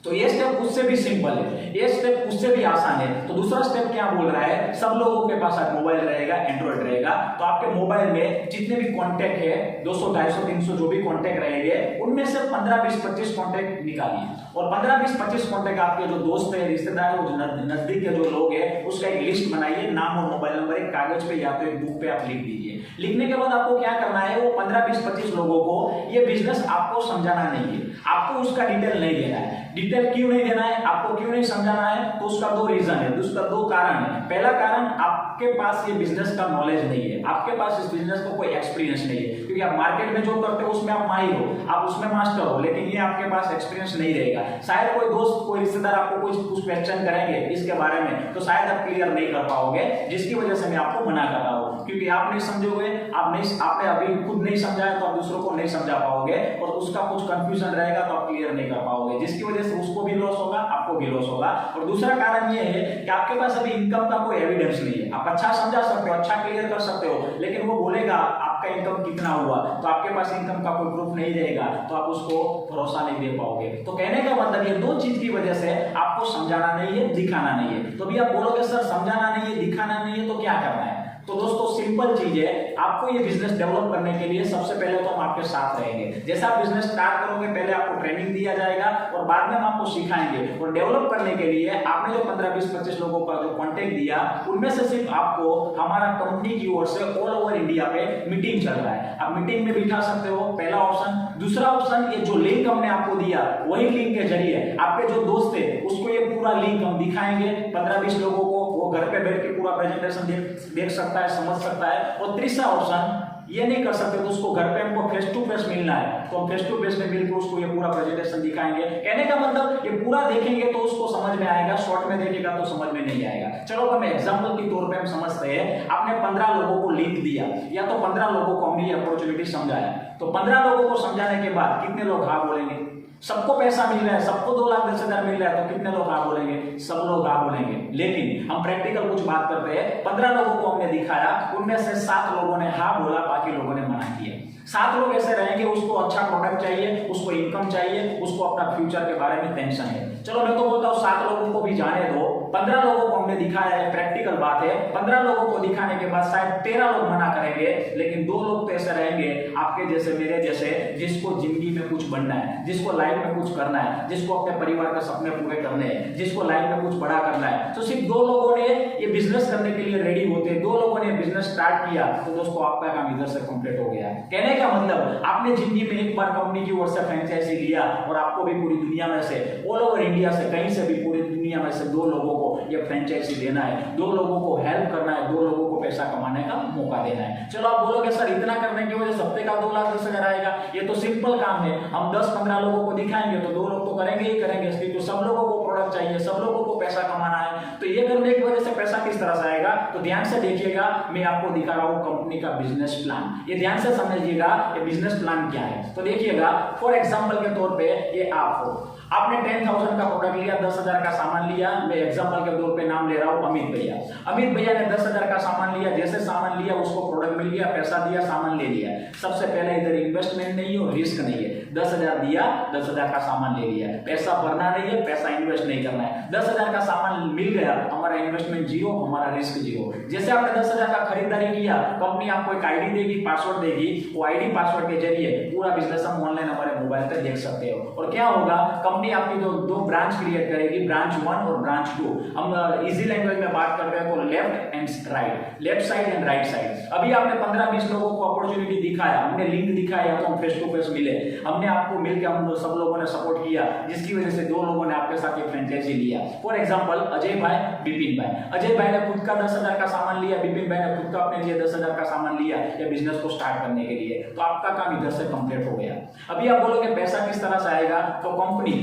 तो ये स्टेप उससे भी सिंपल है, ये स्टेप उससे भी आसान है। तो दूसरा स्टेप क्या बोल रहा है, सब लोगों के पास मोबाइल रहेगा, एंड्रॉइड रहेगा। तो आपके मोबाइल में जितने भी कॉन्टैक्ट है, 200, 250, 300 जो भी कॉन्टैक्ट रहेंगे, उनमें से 15, 20, 25 कॉन्टैक्ट निकालिए। और 15, 20, 25 कॉन्टैक्ट आपके जो दोस्त है, रिश्तेदार है, नजदीक के जो लोग है, उसका एक लिस्ट बनाइए, नाम और मोबाइल नंबर एक कागज पे या तो एक बुक पे आप लिख दीजिए। लिखने के बाद आपको क्या करना है, वो 15, 20, 25 लोगों को ये बिजनेस आपको समझाना नहीं है, आपको उसका डिटेल नहीं देना है। डिटेल क्यों नहीं देना है, आपको क्यों नहीं समझाना है, तो उसका 2 रीजन है, उसका 2 कारण है। पहला कारण, आपके पास ये बिजनेस का नॉलेज नहीं है, आपके पास इस बिजनेस को कोई एक्सपीरियंस नहीं है। क्योंकि आप मार्केट में जो करते हो उसमें आप माहिर हो, आप उसमें मास्टर हो, लेकिन ये आपके पास एक्सपीरियंस नहीं रहेगा। शायद कोई दोस्त, कोई रिश्तेदार आपको कुछ क्वेश्चन करेंगे इसके बारे में, तो शायद आप क्लियर नहीं कर पाओगे, जिसकी वजह से मैं आपको मना कर रहा हूं। क्योंकि आप नहीं समझोगे, आपने अभी खुद नहीं समझाया तो आप दूसरों को नहीं समझा पाओगे, और उसका कुछ कंफ्यूजन रहेगा तो आप क्लियर नहीं कर पाओगे, जिसकी वजह से उसको भी लॉस होगा, आपको भी लॉस होगा। और दूसरा कारण ये है कि आपके पास अभी इनकम का कोई एविडेंस नहीं है। आप अच्छा समझा सकते हो, अच्छा क्लियर कर सकते हो, लेकिन वो बोलेगा आपका इनकम कितना हुआ, तो आपके पास इनकम का कोई प्रूफ नहीं रहेगा, तो आप उसको भरोसा नहीं दे पाओगे। तो कहने का मतलब ये 2 चीज की वजह से आपको समझाना नहीं है, दिखाना नहीं है। तो भी आप बोलोगे सर समझाना नहीं है, दिखाना नहीं है, तो क्या करना है? तो दोस्तों सिंपल चीज है, आपको ये बिजनेस डेवलप करने के लिए सबसे पहले तो हम आपके साथ रहेंगे। जैसा आप बिजनेस स्टार्ट करोगे, पहले आपको ट्रेनिंग दिया जाएगा और बाद में हम आपको सिखाएंगे। और डेवलप करने के लिए आपने जो 15, 20, 25 लोगों का जो कॉन्टेक्ट दिया, उनमें से सिर्फ आपको हमारा कंपनी की ओर से ऑल ओवर इंडिया पे मीटिंग चल रहा है, आप मीटिंग में बिठा सकते हो, पहला ऑप्शन। दूसरा ऑप्शन, ये जो लिंक हमने आपको दिया, वही लिंक के जरिए आपके जो दोस्त है उसको ये पूरा लिंक हम दिखाएंगे 15, 20 लोगों को, वो घर पे बैठ के पूरा प्रेजेंटेशन देख सकता है, समझ सकता है। और तीसरा ऑप्शन, ये नहीं कर सकते तो उसको घर पे हमको फेस टू फेस मिलना है, तो हम फेस टू फेस में मिलकर उसको ये पूरा प्रेजेंटेशन दिखाएंगे। कहने का मतलब ये पूरा देखेंगे तो उसको समझ में आएगा, शॉर्ट में देखेगा तो समझ में नहीं आएगा। चलो हम एग्जांपल के तौर पे हम समझते हैं, आपने 15 लोगों को लिंक दिया या तो 15 लोगों को हमने ये अपॉर्चुनिटी समझाया, तो 15 लोगों को समझाने के बाद कितने लोग हाँ बोलेंगे? सबको पैसा मिल रहा है, सबको 2,10,000 मिल रहा है, तो कितने लोग हाँ बोलेंगे? सब लोग हाँ बोलेंगे। लेकिन हम प्रैक्टिकल कुछ बात करते हैं, 15 लोगों को हमने दिखाया, उनमें से 7 लोगों ने हाँ बोला, बाकी लोगों ने मना किया। 7 लोग ऐसे रहेंगे, उसको अच्छा प्रोडक्ट चाहिए, उसको इनकम चाहिए, उसको अपना फ्यूचर के बारे में टेंशन है। चलो मैं तो बोलता हूँ 7 लोगों को भी जाने दो, 15 लोगों को हमने दिखाया है, प्रैक्टिकल बात है। 15 लोगों को दिखाने के बाद शायद 13 लोग मना करेंगे, लेकिन 2 लोग तो ऐसे रहेंगे आपके जैसे, मेरे जैसे, जिसको जिंदगी में कुछ बनना है, जिसको लाइफ में कुछ करना है, जिसको अपने परिवार के सपने पूरे करने हैं, जिसको लाइफ में कुछ बड़ा करना है। तो सिर्फ 2 लोगों ने ये बिजनेस करने के लिए रेडी होते, 2 लोगों ने बिजनेस स्टार्ट किया, तो दोस्तों आपका काम इधर से कंप्लीट हो गया। कहने का मतलब, आपने जिंदगी में एक बार कंपनी की ओर से फ्रेंचाइजी लिया और आपको भी पूरी दुनिया में से, ऑल ओवर इंडिया से, कहीं से भी पूरी दुनिया दुनिया में से 2 लोगों को ये फ्रेंचाइजी देना है, 2 लोगों को हेल्प करना है, 2 लोगों को पैसा कमाने का मौका देना है। चलो आप बोलोगे सर इतना करने की वजह से हफ्ते का 2,10,000 आएगा, ये तो सिंपल काम है, हम 10-15 लोगों को दिखाएंगे तो 2 लोग तो करेंगे ही करेंगे, इसलिए तो सब लोगों को प्रोडक्ट चाहिए, सब लोगों को पैसा कमाना है, तो ये करने की वजह से पैसा किस तरह से आएगा? तो ध्यान से देखिएगा, मैं आपको दिखा रहा हूँ कंपनी का बिजनेस प्लान, ये ध्यान से समझिएगा ये बिजनेस प्लान क्या है। तो देखिएगा फॉर एग्जांपल के तौर पे ये आप हो, आपने 10,000 का प्रोडक्ट लिया, 10,000 का सामान लिया, मैं एग्जांपल के तौर पे नाम ले रहा हूँ अमित भैया। अमित भैया ने 10,000 का सामान लिया, जैसे सामान लिया उसको प्रोडक्ट मिल गया, पैसा दिया, सामान ले लिया। सबसे पहले इधर इन्वेस्टमेंट नहीं है और रिस्क नहीं है, 10,000 दिया, 10,000 का सामान ले लिया, पैसा भरना नहीं है, पैसा इन्वेस्ट नहीं करना है, 10,000 का सामान मिल गया, हमारा इन्वेस्टमेंट जीरो, हमारा रिस्क जीरो। जैसे आपने 10,000 का खरीदारी किया, कंपनी आपको एक आईडी देगी, पासवर्ड देगी, वो आईडी पासवर्ड के जरिए पूरा बिजनेस हम ऑनलाइन हमारे मोबाइल पर देख सकते हो। और क्या होगा, कंपनी आपकी दो ब्रांच क्रिएट करेगी, ब्रांच 1 और ब्रांच 2। हम इजी लैंग्वेज में बात कर रहे हैं तो left and right, left side and right side. अभी आपने 15-20 लोगों को अपॉर्चुनिटी दिखाया, हमने लिंक दिखाया, तो हम फेस टू फेस मिले, हमने आपको मिलकर हम सब लोगों ने सपोर्ट किया, जिसकी वजह से 2 लोगों ने आपके साथ एक फ्रेंचाइजी लिया। फॉर एग्जांपल अजय भाई, विपिन भाई। अजय भाई ने खुद का 10,000 का सामान लिया, विपिन भाई ने खुद का अपने लिए 10,000 का सामान लिया या बिजनेस को स्टार्ट करने के लिए, तो आपका काम इधर से कंप्लीट हो गया। अभी आप बोलोगे पैसा किस तरह से आएगा, तो कंपनी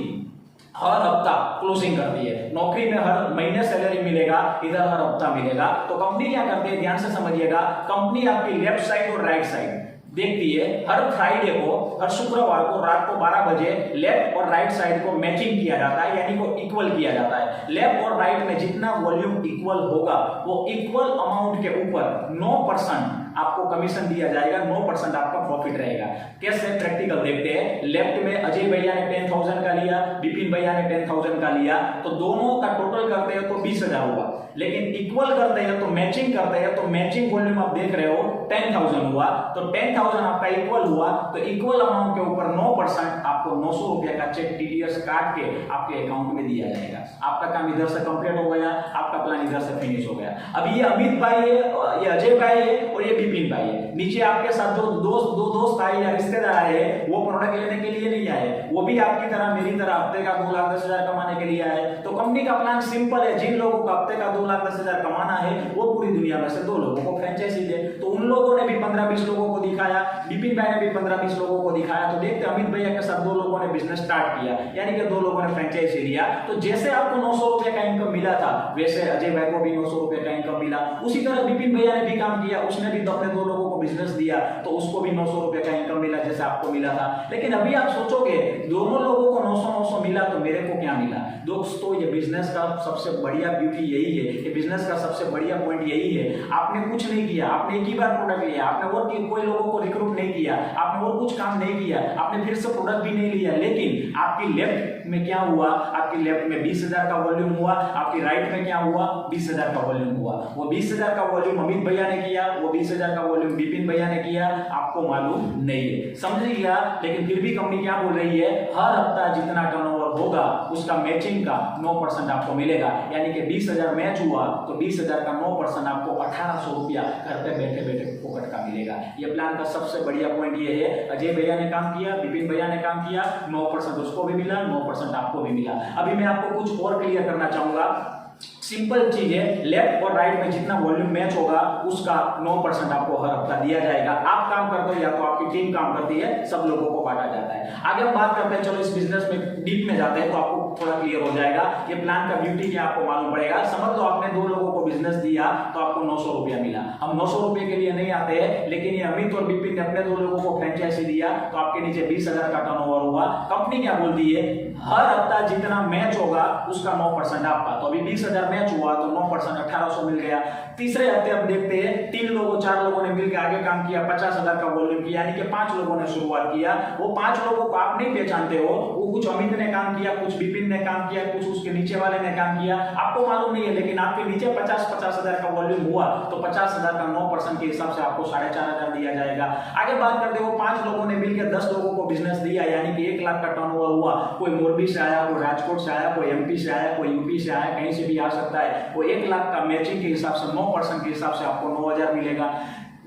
हर हफ्ता क्लोजिंग करती है, नौकरी में हर महीने सैलरी मिलेगा, इधर हर हफ्ता मिलेगा। तो कंपनी क्या करती है, ध्यान से समझिएगा, कंपनी आपकी लेफ्ट साइड और राइट साइड देखती है। हर फ्राइडे को, हर शुक्रवार को रात को 12 बजे लेफ्ट और राइट साइड को मैचिंग किया जाता है, यानी को इक्वल किया जाता है। लेफ्ट और राइट में जितना वॉल्यूम इक्वल होगा, वो इक्वल अमाउंट के ऊपर 9% आपको कमीशन दिया जाएगा, 9% आपका प्रॉफिट रहेगा। कैसे, प्रैक्टिकल देखते हैं। लेफ्ट में अजय भैया ने 10,000 का लिया, विपिन भैया ने 10,000 का लिया, तो दोनों का टोटल करते हैं तो 20,000 हुआ। लेकिन इक्वल करते हैं तो मैचिंग करते हैं तो मैचिंग वॉल्यूम आप देख रहे हो 10,000 हुआ, तो 10,000 आपका इक्वल हुआ, तो इक्वल अमाउंट के ऊपर 9% आपको 900 रुपए का चेक टीडीएस काट के आपके अकाउंट में दिया जाएगा। आपका काम इधर से कंप्लीट हो गया, आपका प्लान इधर से फिनिश हो गया। अब ये अमित भाई है, ये अजय भाई है और ये विपिन भाई है। नीचे आपके साथ जो दो दोस्त आए या रिश्तेदार आए, वो प्रोडक्ट लेने के लिए नहीं आए, वो भी आपकी तरह मेरी तरह हफ्ते का 2,10,000 कमाने के लिए आए। तो कंपनी का प्लान सिंपल है, जिन लोगों को हफ्ते का 2,10,000 कमाना है, वो पूरी दुनिया में से 2 लोगों को फ्रेंचाइजी दे। तो उन लोगों ने भी 15-20 लोगों को दिखाया, विपिन भाई ने भी 15-20 लोगों को दिखाया, तो देखते अमित भैया के साथ 2 लोगों ने बिजनेस स्टार्ट किया, यानी कि 2 लोगों ने फ्रेंचाइजी लिया। तो जैसे आपको 900 रुपए का इनकम मिला था, वैसे अजय भाई को भी 900 रुपए का इनकम मिला। उसी तरह विपिन भैया ने भी काम किया, उसने भी अपने 2 लोगों को बिजनेस दिया, तो उसको भी 900 रुपए का इनकम मिला जैसे आपको मिला था। लेकिन अभी आप सोचोगे दोनों लोगों को 900 मिला, तो मेरे को क्या मिला? दोस्तों, ये बिजनेस का सबसे बढ़िया ब्यूटी यही है, ये बिजनेस का सबसे बढ़िया पॉइंट यही है, आपने कुछ नहीं किया, आपने एक ही बार प्रोडक्ट लिया, आपने और कोई लोगों को रिक्रूट नहीं किया, आपने और कुछ काम नहीं किया, आपने फिर से प्रोडक्ट भी नहीं लिया, लेकिन आपकी लेफ्ट में क्या हुआ, आपकी लेफ्ट में 20,000 का वॉल्यूम हुआ, आपकी राइट में क्या हुआ, 20,000 का वॉल्यूम हुआ। वो 20,000 का वॉल्यूम अमित भैया ने किया, वो 20,000 का वॉल्यूम विपिन भैया ने किया, आपको मालूम नहीं है, समझ लिया। लेकिन फिर भी कंपनी क्या बोल रही है, हर हफ्ता जितना टर्नओवर होगा उसका मैचिंग का 9% आपको मिलेगा, यानी कि 20,000 मैच हुआ तो 20,000 का 9% आपको 1,800 रुपया घर पे बैठे बैठे पॉकेट का मिलेगा। ये प्लान का सबसे बढ़िया पॉइंट ये है, अजय भैया ने काम किया, विपिन भैया ने काम किया, 9% उसको भी मिला, 9% आपको भी मिला। अभी मैं आपको कुछ और क्लियर करना चाहूंगा, सिंपल चीज है, लेफ्ट और राइट में जितना वॉल्यूम मैच होगा उसका 9% आपको हर हफ्ता दिया जाएगा। आप काम करते हो या तो आपकी टीम काम करती है, सब लोगों को बांटा जाता है। आगे हम बात करते हैं, चलो इस बिजनेस में डीप में जाते हैं तो आपको थोड़ा क्लियर हो जाएगा। ये प्लान का ब्यूटी क्या आपको मालूम पड़ेगा। समझ लो आपने 2 लोगों को बिजनेस दिया तो आपको 900 रुपया मिला। हम 900 रुपए के लिए नहीं आते हैं, लेकिन ये अमित और विपिन ने अपने 2 लोगों को फ्रेंचाइजी दिया तो आपके नीचे 20,000 का टर्नओवर हुआ। कंपनी क्या बोलती है, हर हफ्ता जितना मैच होगा उसका 9% आपका। तो अभी 20,000 मैच हुआ तो 9% 1,800 मिल गया। तीसरे हफ्ते हम देखते हैं 3 लोगों 4 लोगों ने मिलकर आगे काम किया, 50,000 का वॉल्यूम किया, यानी कि 5 लोगों ने शुरुआत किया। वो 5 लोगों को आप नहीं पहचानते हो, वो कुछ अमित ने काम किया, कुछ विपिन ने काम किया, कुछ उसके नीचे वाले ने काम किया, आपको मालूम नहीं है, लेकिन आपके नीचे 50,000 का वॉल्यूम हुआ तो 50,000 का 9% के हिसाब से आपको 4,500 दिया जाएगा। आगे बात करते हो 5 लोगों ने मिलकर 10 लोगों को बिजनेस दिया, यानी कि 1 लाख का टर्नओवर हुआ। कोई मोरबी से आया, कोई राजकोट से आया, कोई एमपी से आया, कोई यूपी से आया, कहीं से भी आ सकता है। वो 1 लाख का मैचिंग के हिसाब से 9% के हिसाब से आपको 9,000 मिलेगा।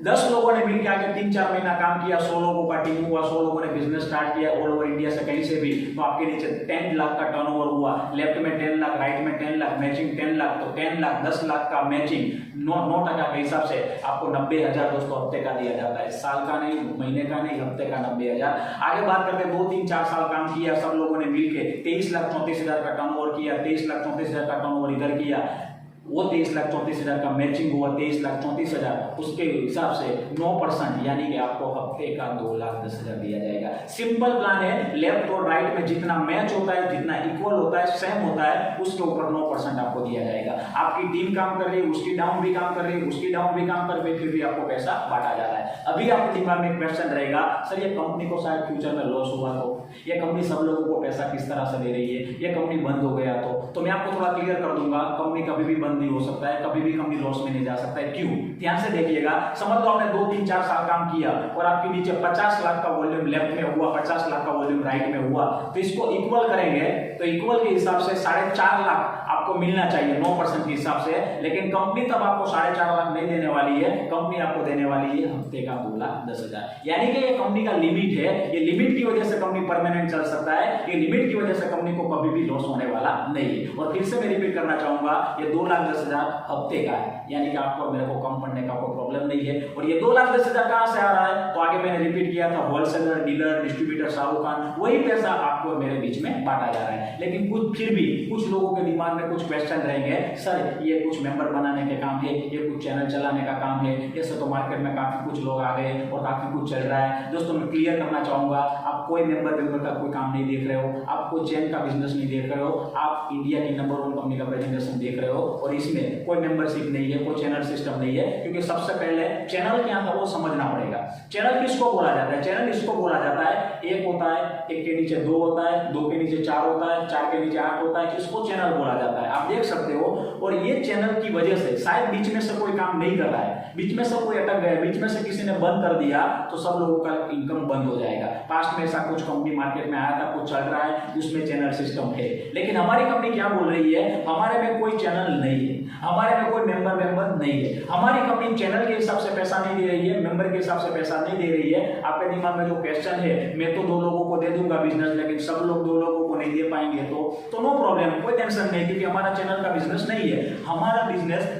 10 लोगों ने मिलकर आगे 3-4 महीना काम किया, 100 लोगों का टीम हुआ, 100 लोगों ने बिजनेस स्टार्ट किया ऑल ओवर इंडिया से कहीं से भी, तो आपके नीचे 10 लाख का टर्नओवर हुआ, लेफ्ट में 10 लाख, राइट में 10 लाख, मैचिंग 10 लाख, तो 10 लाख 10 लाख का मैचिंग 9% के हिसाब से आपको 90,000 दोस्तों हफ्ते का दिया जाता है, साल का नहीं, महीने का नहीं, हफ्ते का 90,000। आगे बात करते हैं 2-3-4 साल काम किया सब लोगों ने मिलकर 23,34,000 का टर्नओवर किया, 23,34,000 का टर्नओवर इधर किया, वो 23,34,000 का मैचिंग हुआ, 23,34,000, उसके हिसाब से 9% यानी कि आपको हफ्ते का 2,10,000 दिया जाएगा। सिंपल प्लान है, लेफ्ट और राइट में जितना मैच होता है, जितना इक्वल होता है, सेम होता है, उसके ऊपर 9% आपको दिया जाएगा। आपकी टीम काम कर रही है, उसकी डाउन भी काम कर रही है, उसकी डाउन भी काम कर रही है, फिर भी आपको पैसा बांटा जा रहा है। अभी आपके दिमाग में क्वेश्चन रहेगा, सर ये कंपनी को शायद फ्यूचर में लॉस हुआ तो, ये कंपनी सब लोगों को पैसा किस तरह से दे रही है, ये कंपनी बंद हो गया तो मैं आपको थोड़ा क्लियर कर दूंगा, कंपनी कभी भी बंद नहीं हो सकता है, कभी भी कंपनी लॉस में नहीं जा सकता है। क्यों? ध्यान से देखिएगा, समझ लो आपने 2-3-4 साल काम किया और आपके नीचे 50 लाख का वॉल्यूम लेफ्ट में हुआ, 50 लाख का वॉल्यूम राइट में हुआ, तो इसको इक्वल करेंगे तो इक्वल के हिसाब से 4.5 लाख आपको मिलना चाहिए 9% के हिसाब से, लेकिन कंपनी तब आपको 4.5 लाख नहीं देने वाली है, कंपनी आपको देने वाली है हफ्ते का 2,10,000। यानी कि ये कंपनी का लिमिट है, ये लिमिट की वजह से कंपनी परमानेंट चल सकता है, ये लिमिट की वजह से कंपनी को कभी भी लॉस होने वाला नहीं है। और फिर से मैं रिपीट करना चाहूंगा, ये 2,10,000 हफ्ते का है, यानी कि आपको मेरे को कम पड़ने का कोई प्रॉब्लम नहीं है। और ये 2,10,000 कहां से आ रहा है, तो आगे मैंने रिपीट किया था, होलसेलर, डीलर, डिस्ट्रीब्यूटर, साहूकार, वही पैसा आपको मेरे बीच में बांटा जा रहा है। लेकिन फिर भी कुछ लोगों के दिमाग में कुछ क्वेश्चन रहेंगे, सर ये कुछ मेंबर बनाने के काम है, ये कुछ चैनल चलाने का काम है, ऐसे तो मार्केट में काफी कुछ लोग आ गए और काफी कुछ चल रहा है। दोस्तों मैं क्लियर करना चाहूंगा, आप कोई मेंबर का कोई काम नहीं देख रहे हो, आप कोई चैन का बिजनेस नहीं देख रहे हो, आप इंडिया की नंबर 1 कंपनी का प्रेजेंटेशन देख रहे हो और इसमें कोई मेंबरशिप नहीं है, कोई चैनल सिस्टम नहीं है। क्योंकि सबसे पहले चैनल क्या था वो समझना पड़ेगा। चैनल किसको बोला जाता है? चैनल इसको बोला जाता है, एक होता है, एक के नीचे 2 होता है, 2 के नीचे 4 होता है, 4 के नीचे 8 होता है, इसको चैनल बोला जाता है। आप देख सकते हो, और ये चैनल की वजह से शायद बीच में से कोई काम नहीं कर रहा है, बीच में से कोई अटक गया, बीच में से किसी ने बंद कर दिया, तो सब लोगों का इनकम बंद हो जाएगा। पास्ट में ऐसा कुछ कंपनी मार्केट में आया था, कुछ चल रहा है, उसमें चैनल सिस्टम है। लेकिन हमारी कंपनी क्या बोल रही है, हमारे में कोई चैनल नहीं है, हमारे में कोई मेंबर नहीं है। हमारी कंपनी चैनल के हिसाब से पैसा नहीं दे रही है, मेंबर के हिसाब से पैसा नहीं दे रही है। आपके दिमाग में जो क्वेश्चन है, मैं तो 2 लोगों को दे दूंगा बिजनेस, लेकिन सब लोग 2 लोगों को नहीं दे पाएंगे, तो नो प्रॉब्लम, कोई टेंशन नहीं, क्योंकि हमारा चैनल का बिजनेस नहीं है, हमारा बिजनेस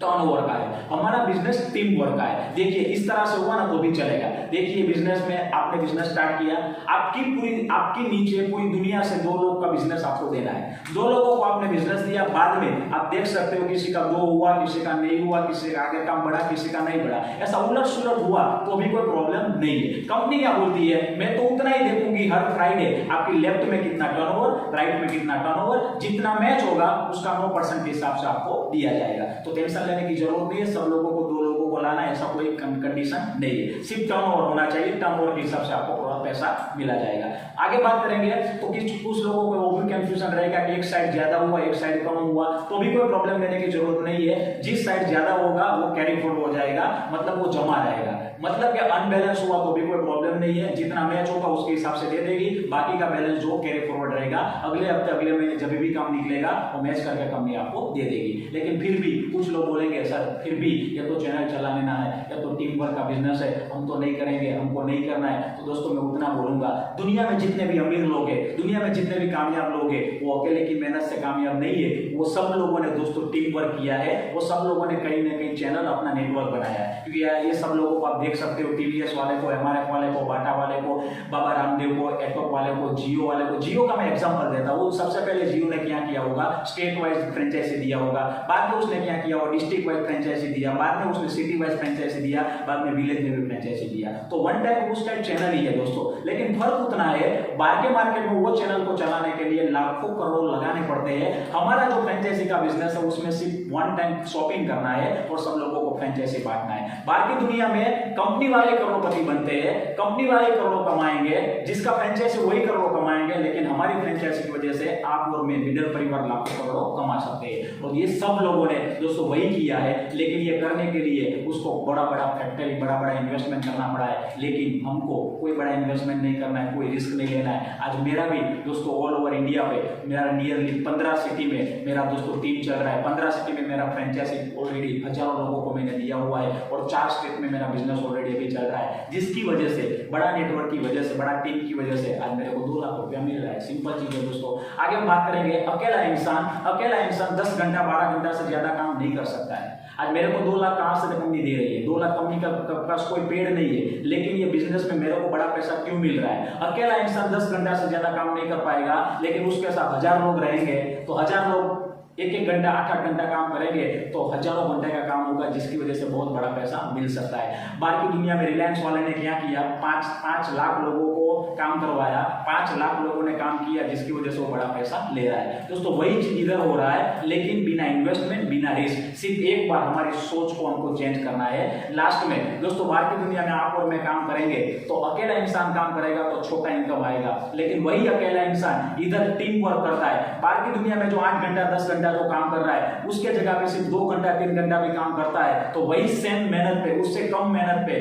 टर्नओवर का है, हमारा बिजनेस टीम वर्क का है। देखिए इस तरह से हुआ ना तो भी चलेगा। देखिए बिजनेस में आपने बिजनेस स्टार्ट किया, आपकी नीचे पूरी दुनिया से 2 लोग का बिजनेस आपको देना है, 2 लोगों को आपने बिजनेस दिया, बाद में आप देख सकते हो किसी का 2 हुआ, किसी का नहीं हुआ, किसी का आगे काम बढ़ा, किसी का नहीं बढ़ा, ऐसा उलट सुलट हुआ तो भी कोई प्रॉब्लम नहीं है। कंपनी क्या बोलती है, मैं तो उतना ही देखूंगी हर फ्राइडे आपकी लेफ्ट में कितना टर्नओवर, राइट में कितना टर्नओवर, जितना मैच होगा उसका 9% के हिसाब से आपको दिया जाएगा। तो टेंशन लेने की जरूरत नहीं है, सब लोगों को 2 लोगों को लाना, ऐसा कोई कंडीशन नहीं है, सिर्फ टर्नओवर होना चाहिए, टर्नओवर के हिसाब से आपको पूरा पैसा मिला जाएगा। आगे बात करेंगे तो कुछ लोगों को वो भी कंफ्यूजन रहेगा कि एक साइड ज्यादा हुआ, एक साइड कम हुआ, तो भी कोई प्रॉब्लम लेने की जरूरत नहीं है। जिस साइड ज्यादा होगा वो कैरी फॉरवर्ड हो जाएगा, मतलब वो जमा रहेगा, मतलब कि अनबैलेंस हुआ तो भी कोई प्रॉब्लम नहीं है, जितना मैच होगा उसके हिसाब से दे देगी, बाकी का बैलेंस जो कैरी फॉरवर्ड रहेगा अगले हफ्ते, अगले महीने जब भी काम निकलेगा वो मैच करके कंपनी आपको दे देगी। लेकिन फिर भी कुछ लोग बोलेंगे, सर फिर भी ये तो चैनल चलाने ना है, या तो टीम वर्क का बिजनेस है, हम तो नहीं करेंगे, हमको नहीं करना है। तो दोस्तों मैं उतना बोलूंगा, दुनिया में जितने भी अमीर लोग हैं, दुनिया में जितने भी कामयाब लोग हैं, वो अकेले की मेहनत से कामयाब नहीं है, वो सब लोगों ने दोस्तों टीम वर्क किया है, वो सब लोगों ने कहीं ना कहीं चैनल अपना नेटवर्क बनाया है। क्योंकि ये सब लोगों को आप देख सकते हो, टीवीएस वाले को, एमआरएफ वाले को, बाटा वाले को, बाबा रामदेव को, एटॉक वाले को, जियो वाले को। जियो का मैं एग्जांपल देता हूँ, सबसे पहले जियो ने क्या किया होगा, स्टेट वाइज फ्रेंचाइजी दिया होगा, बाद में उसने क्या किया होगा, डिस्ट्रिक्ट वाइज फ्रेंचाइजी दिया, बाद में उसने सिटी वाइज फ्रेंचाइजी दिया, बाद में विलेज में भी फ्रेंचाइजी दिया। तो वन टाइम उस टाइप चैनल ही है दोस्तों, लेकिन फर्क उतना है, बाहर के मार्केट में वो चैनल को चलाने के लिए लाखों करोड़ लगाने पड़ते हैं। हमारा जो फ्रेंचाइजी का बिजनेस है उसमें सिर्फ वन टाइम शॉपिंग करना है और सब लोगों को फ्रेंचाइजी बांटना है। बाहर की दुनिया में कंपनी वाले करोड़पति बनते हैं, कंपनी वाले करोड़ों कमाएंगे, जिसका फ्रेंचाइजी वही करोड़ों कमाएंगे, लेकिन हमारी फ्रेंचाइजी की वजह से आप और मैं मिडिल परिवार लाखों करोड़ों कमा सकते हैं। और ये सब लोगों ने दोस्तों वही किया है, लेकिन ये करने के लिए उसको बड़ा बड़ा फैक्ट्री, बड़ा बड़ा इन्वेस्टमेंट करना पड़ा है। लेकिन हमको कोई बड़ा इन्वेस्टमेंट नहीं करना है, कोई रिस्क नहीं लेना है। आज मेरा भी दोस्तों ऑल ओवर इंडिया पे मेरा नियरली 15 सिटी में मेरा दोस्तों टीम चल रहा है, 15 सिटी में मेरा फ्रेंचाइजी ऑलरेडी हजारों लोगों को मैंने दिया हुआ है और 4 स्टेट में मेरा बिजनेस ऑलरेडी अभी चल रहा है, जिसकी वजह से बड़ा नेटवर्क की वजह से, बड़ा टीम की वजह से आज मेरे को 2 लाख रुपया मिल रहा है। सिंपल चीज है दोस्तों। आगे हम बात करेंगे अकेला इंसान 10 घंटा 12 घंटा से ज्यादा काम नहीं कर सकता है। आज मेरे को 2 लाख कहां से कंपनी दे रही है? 2 लाख कंपनी का पास कोई पेड़ नहीं है, लेकिन ये बिजनेस में मेरे को बड़ा पैसा क्यों मिल रहा है? अकेला इंसान 10 घंटा से ज्यादा काम नहीं कर पाएगा, लेकिन उसके साथ 1000 लोग रहेंगे तो 1000 लोग 1-1 घंटा 8-8 घंटा काम करेंगे तो हजारों घंटे का काम होगा, जिसकी वजह से बहुत बड़ा पैसा मिल सकता है। बाहर की दुनिया में रिलायंस वाले ने क्या किया? 5 लाख लोगों को काम करवाया, 5 लाख लोगों ने काम किया, जिसकी वजह से वो बड़ा पैसा ले रहा है। दोस्तों वही चीज इधर हो रहा है, लेकिन बिना इन्वेस्टमेंट, बिना रिस्क। सिर्फ एक बार हमारी सोच को हमको चेंज करना है। लास्ट में दोस्तों बाहर की दुनिया में आप और मैं काम करेंगे तो अकेला इंसान काम करेगा तो छोटा इनकम आएगा, लेकिन वही अकेला इंसान इधर टीम वर्क करता है। बाहर की दुनिया में जो 8 घंटा 10 घंटा जो काम कर रहा है, उसके जगह पे सिर्फ 2 घंटा 3 घंटा भी काम करता है तो वही सेम मेहनत पे, उससे कम मेहनत पे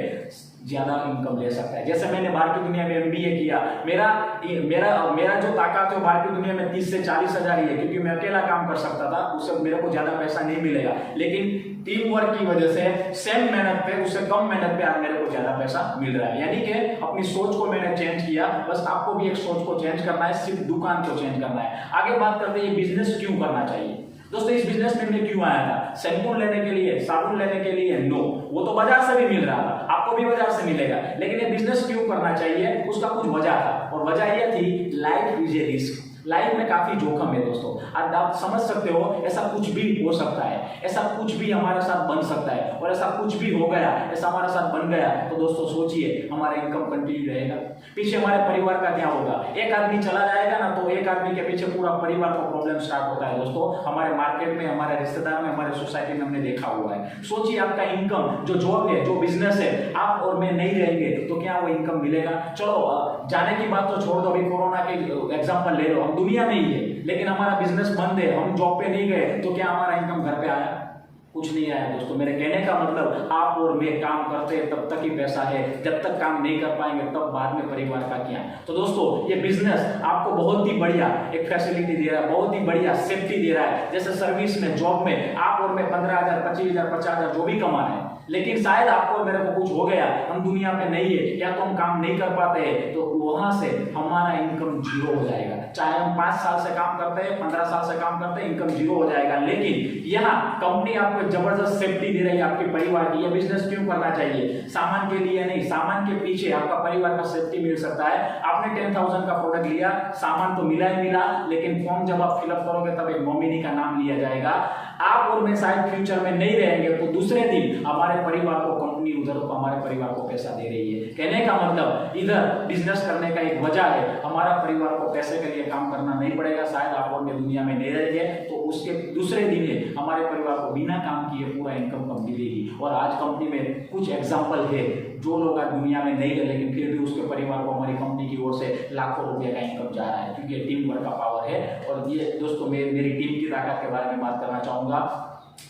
ज्यादा इनकम ले सकता है। जैसे मैंने बाहर की दुनिया में एमबीए किया, मेरा जो ताकत है बाहर की दुनिया में 30 से 40 हजार ही है, क्योंकि मैं अकेला काम कर सकता था, उससे मेरे को ज्यादा पैसा नहीं मिलेगा। लेकिन टीम वर्क की वजह से सेम मेहनत पे, उससे कम मेहनत पे आज मेरे को ज्यादा पैसा मिल रहा है। यानी कि अपनी सोच को मैंने चेंज किया। बस आपको भी एक सोच को चेंज करना है, सिर्फ दुकान को चेंज करना है। आगे बात करते हैं बिजनेस क्यों करना चाहिए। दोस्तों इस बिजनेस में मैं क्यों आया था? शैम्पू लेने के लिए, साबुन लेने के लिए? नो, वो तो बाजार से भी मिल रहा था, आपको भी बाजार से मिलेगा। लेकिन ये बिजनेस क्यों करना चाहिए, उसका कुछ वजह था, और वजह यह थी life is a risk. Life में काफी जोखिम है दोस्तों। आज आप समझ सकते हो ऐसा कुछ भी हो सकता है, ऐसा कुछ भी हमारे साथ बन सकता है, और ऐसा कुछ भी हो गया, ऐसा हमारे साथ बन गया तो दोस्तों सोचिए हमारा इनकम कंटिन्यू रहेगा, पीछे हमारे परिवार का क्या होगा? एक आदमी चला जाएगा ना तो एक आदमी के पीछे पूरा परिवार का प्रॉब्लम स्टार्ट होता है दोस्तों। हमारे मार्केट में, हमारे रिश्तेदार में, हमारे सोसाइटी में हमने देखा हुआ है। सोचिए आपका इनकम, जो जॉब है, जो बिजनेस है, आप और मैं नहीं रहेंगे तो क्या वो इनकम मिलेगा? चलो जाने की बात तो छोड़ दो, अभी कोरोना के एग्जाम्पल ले लो, हम दुनिया में ही है लेकिन हमारा बिजनेस बंद है, हम जॉब पे नहीं गए तो क्या हमारा इनकम घर पे आया? कुछ नहीं आया दोस्तों। मेरे कहने का मतलब आप और मैं काम करते हैं तब तक ही पैसा है, जब तक काम नहीं कर पाएंगे तब बाद में परिवार का क्या। तो दोस्तों ये बिजनेस आपको बहुत ही बढ़िया एक फैसिलिटी दे रहा है, बहुत ही बढ़िया सेफ्टी दे रहा है। जैसे सर्विस में, जॉब में आप और मैं 15,000 25,000 50,000 जो भी कमा रहे हैं, लेकिन शायद आपको और मेरे को कुछ हो गया, हम दुनिया में नहीं है या तो हम काम नहीं कर पाते हैं, तो वहां से हमारा इनकम जीरो हो जाएगा। चाहे हम 5 साल से काम करते हैं, 15 साल से काम करते हैं, इनकम जीरो हो जाएगा। लेकिन यहाँ कंपनी आपको जबरदस्त सेफ्टी दे रही है आपके परिवार की। यह बिजनेस क्यों करना चाहिए? सामान के लिए नहीं, सामान के पीछे आपका परिवार का सेफ्टी मिल सकता है। आपने 10,000 का प्रोडक्ट लिया, सामान तो मिला ही मिला, लेकिन फॉर्म जब आप फिलअप करोगे तब एक नॉमिनी का नाम लिया जाएगा। आप और मैं शायद फ्यूचर में नहीं रहेंगे तो दूसरे दिन हमारे परिवार को कंपनी उधर हमारे परिवार को पैसा दे रही है। कहने का मतलब इधर बिजनेस करने का एक वजह है, हमारा परिवार को पैसे के लिए काम करना नहीं पड़ेगा। शायद आप और मैं दुनिया में नहीं रहेंगे तो उसके दूसरे दिन हमारे परिवार को बिना काम किए पूरा इनकम कंपनी देगी। और आज कंपनी में कुछ एग्जाम्पल है, जो लोग आज दुनिया में नहीं है लेकिन फिर भी उसके परिवार को हमारी कंपनी की ओर से लाखों रुपए का इनकम जा रहा है, क्योंकि ये टीम वर्क का पावर है। और ये दोस्तों मेरी टीम की ताकत के बारे में बात करना चाहूंगा।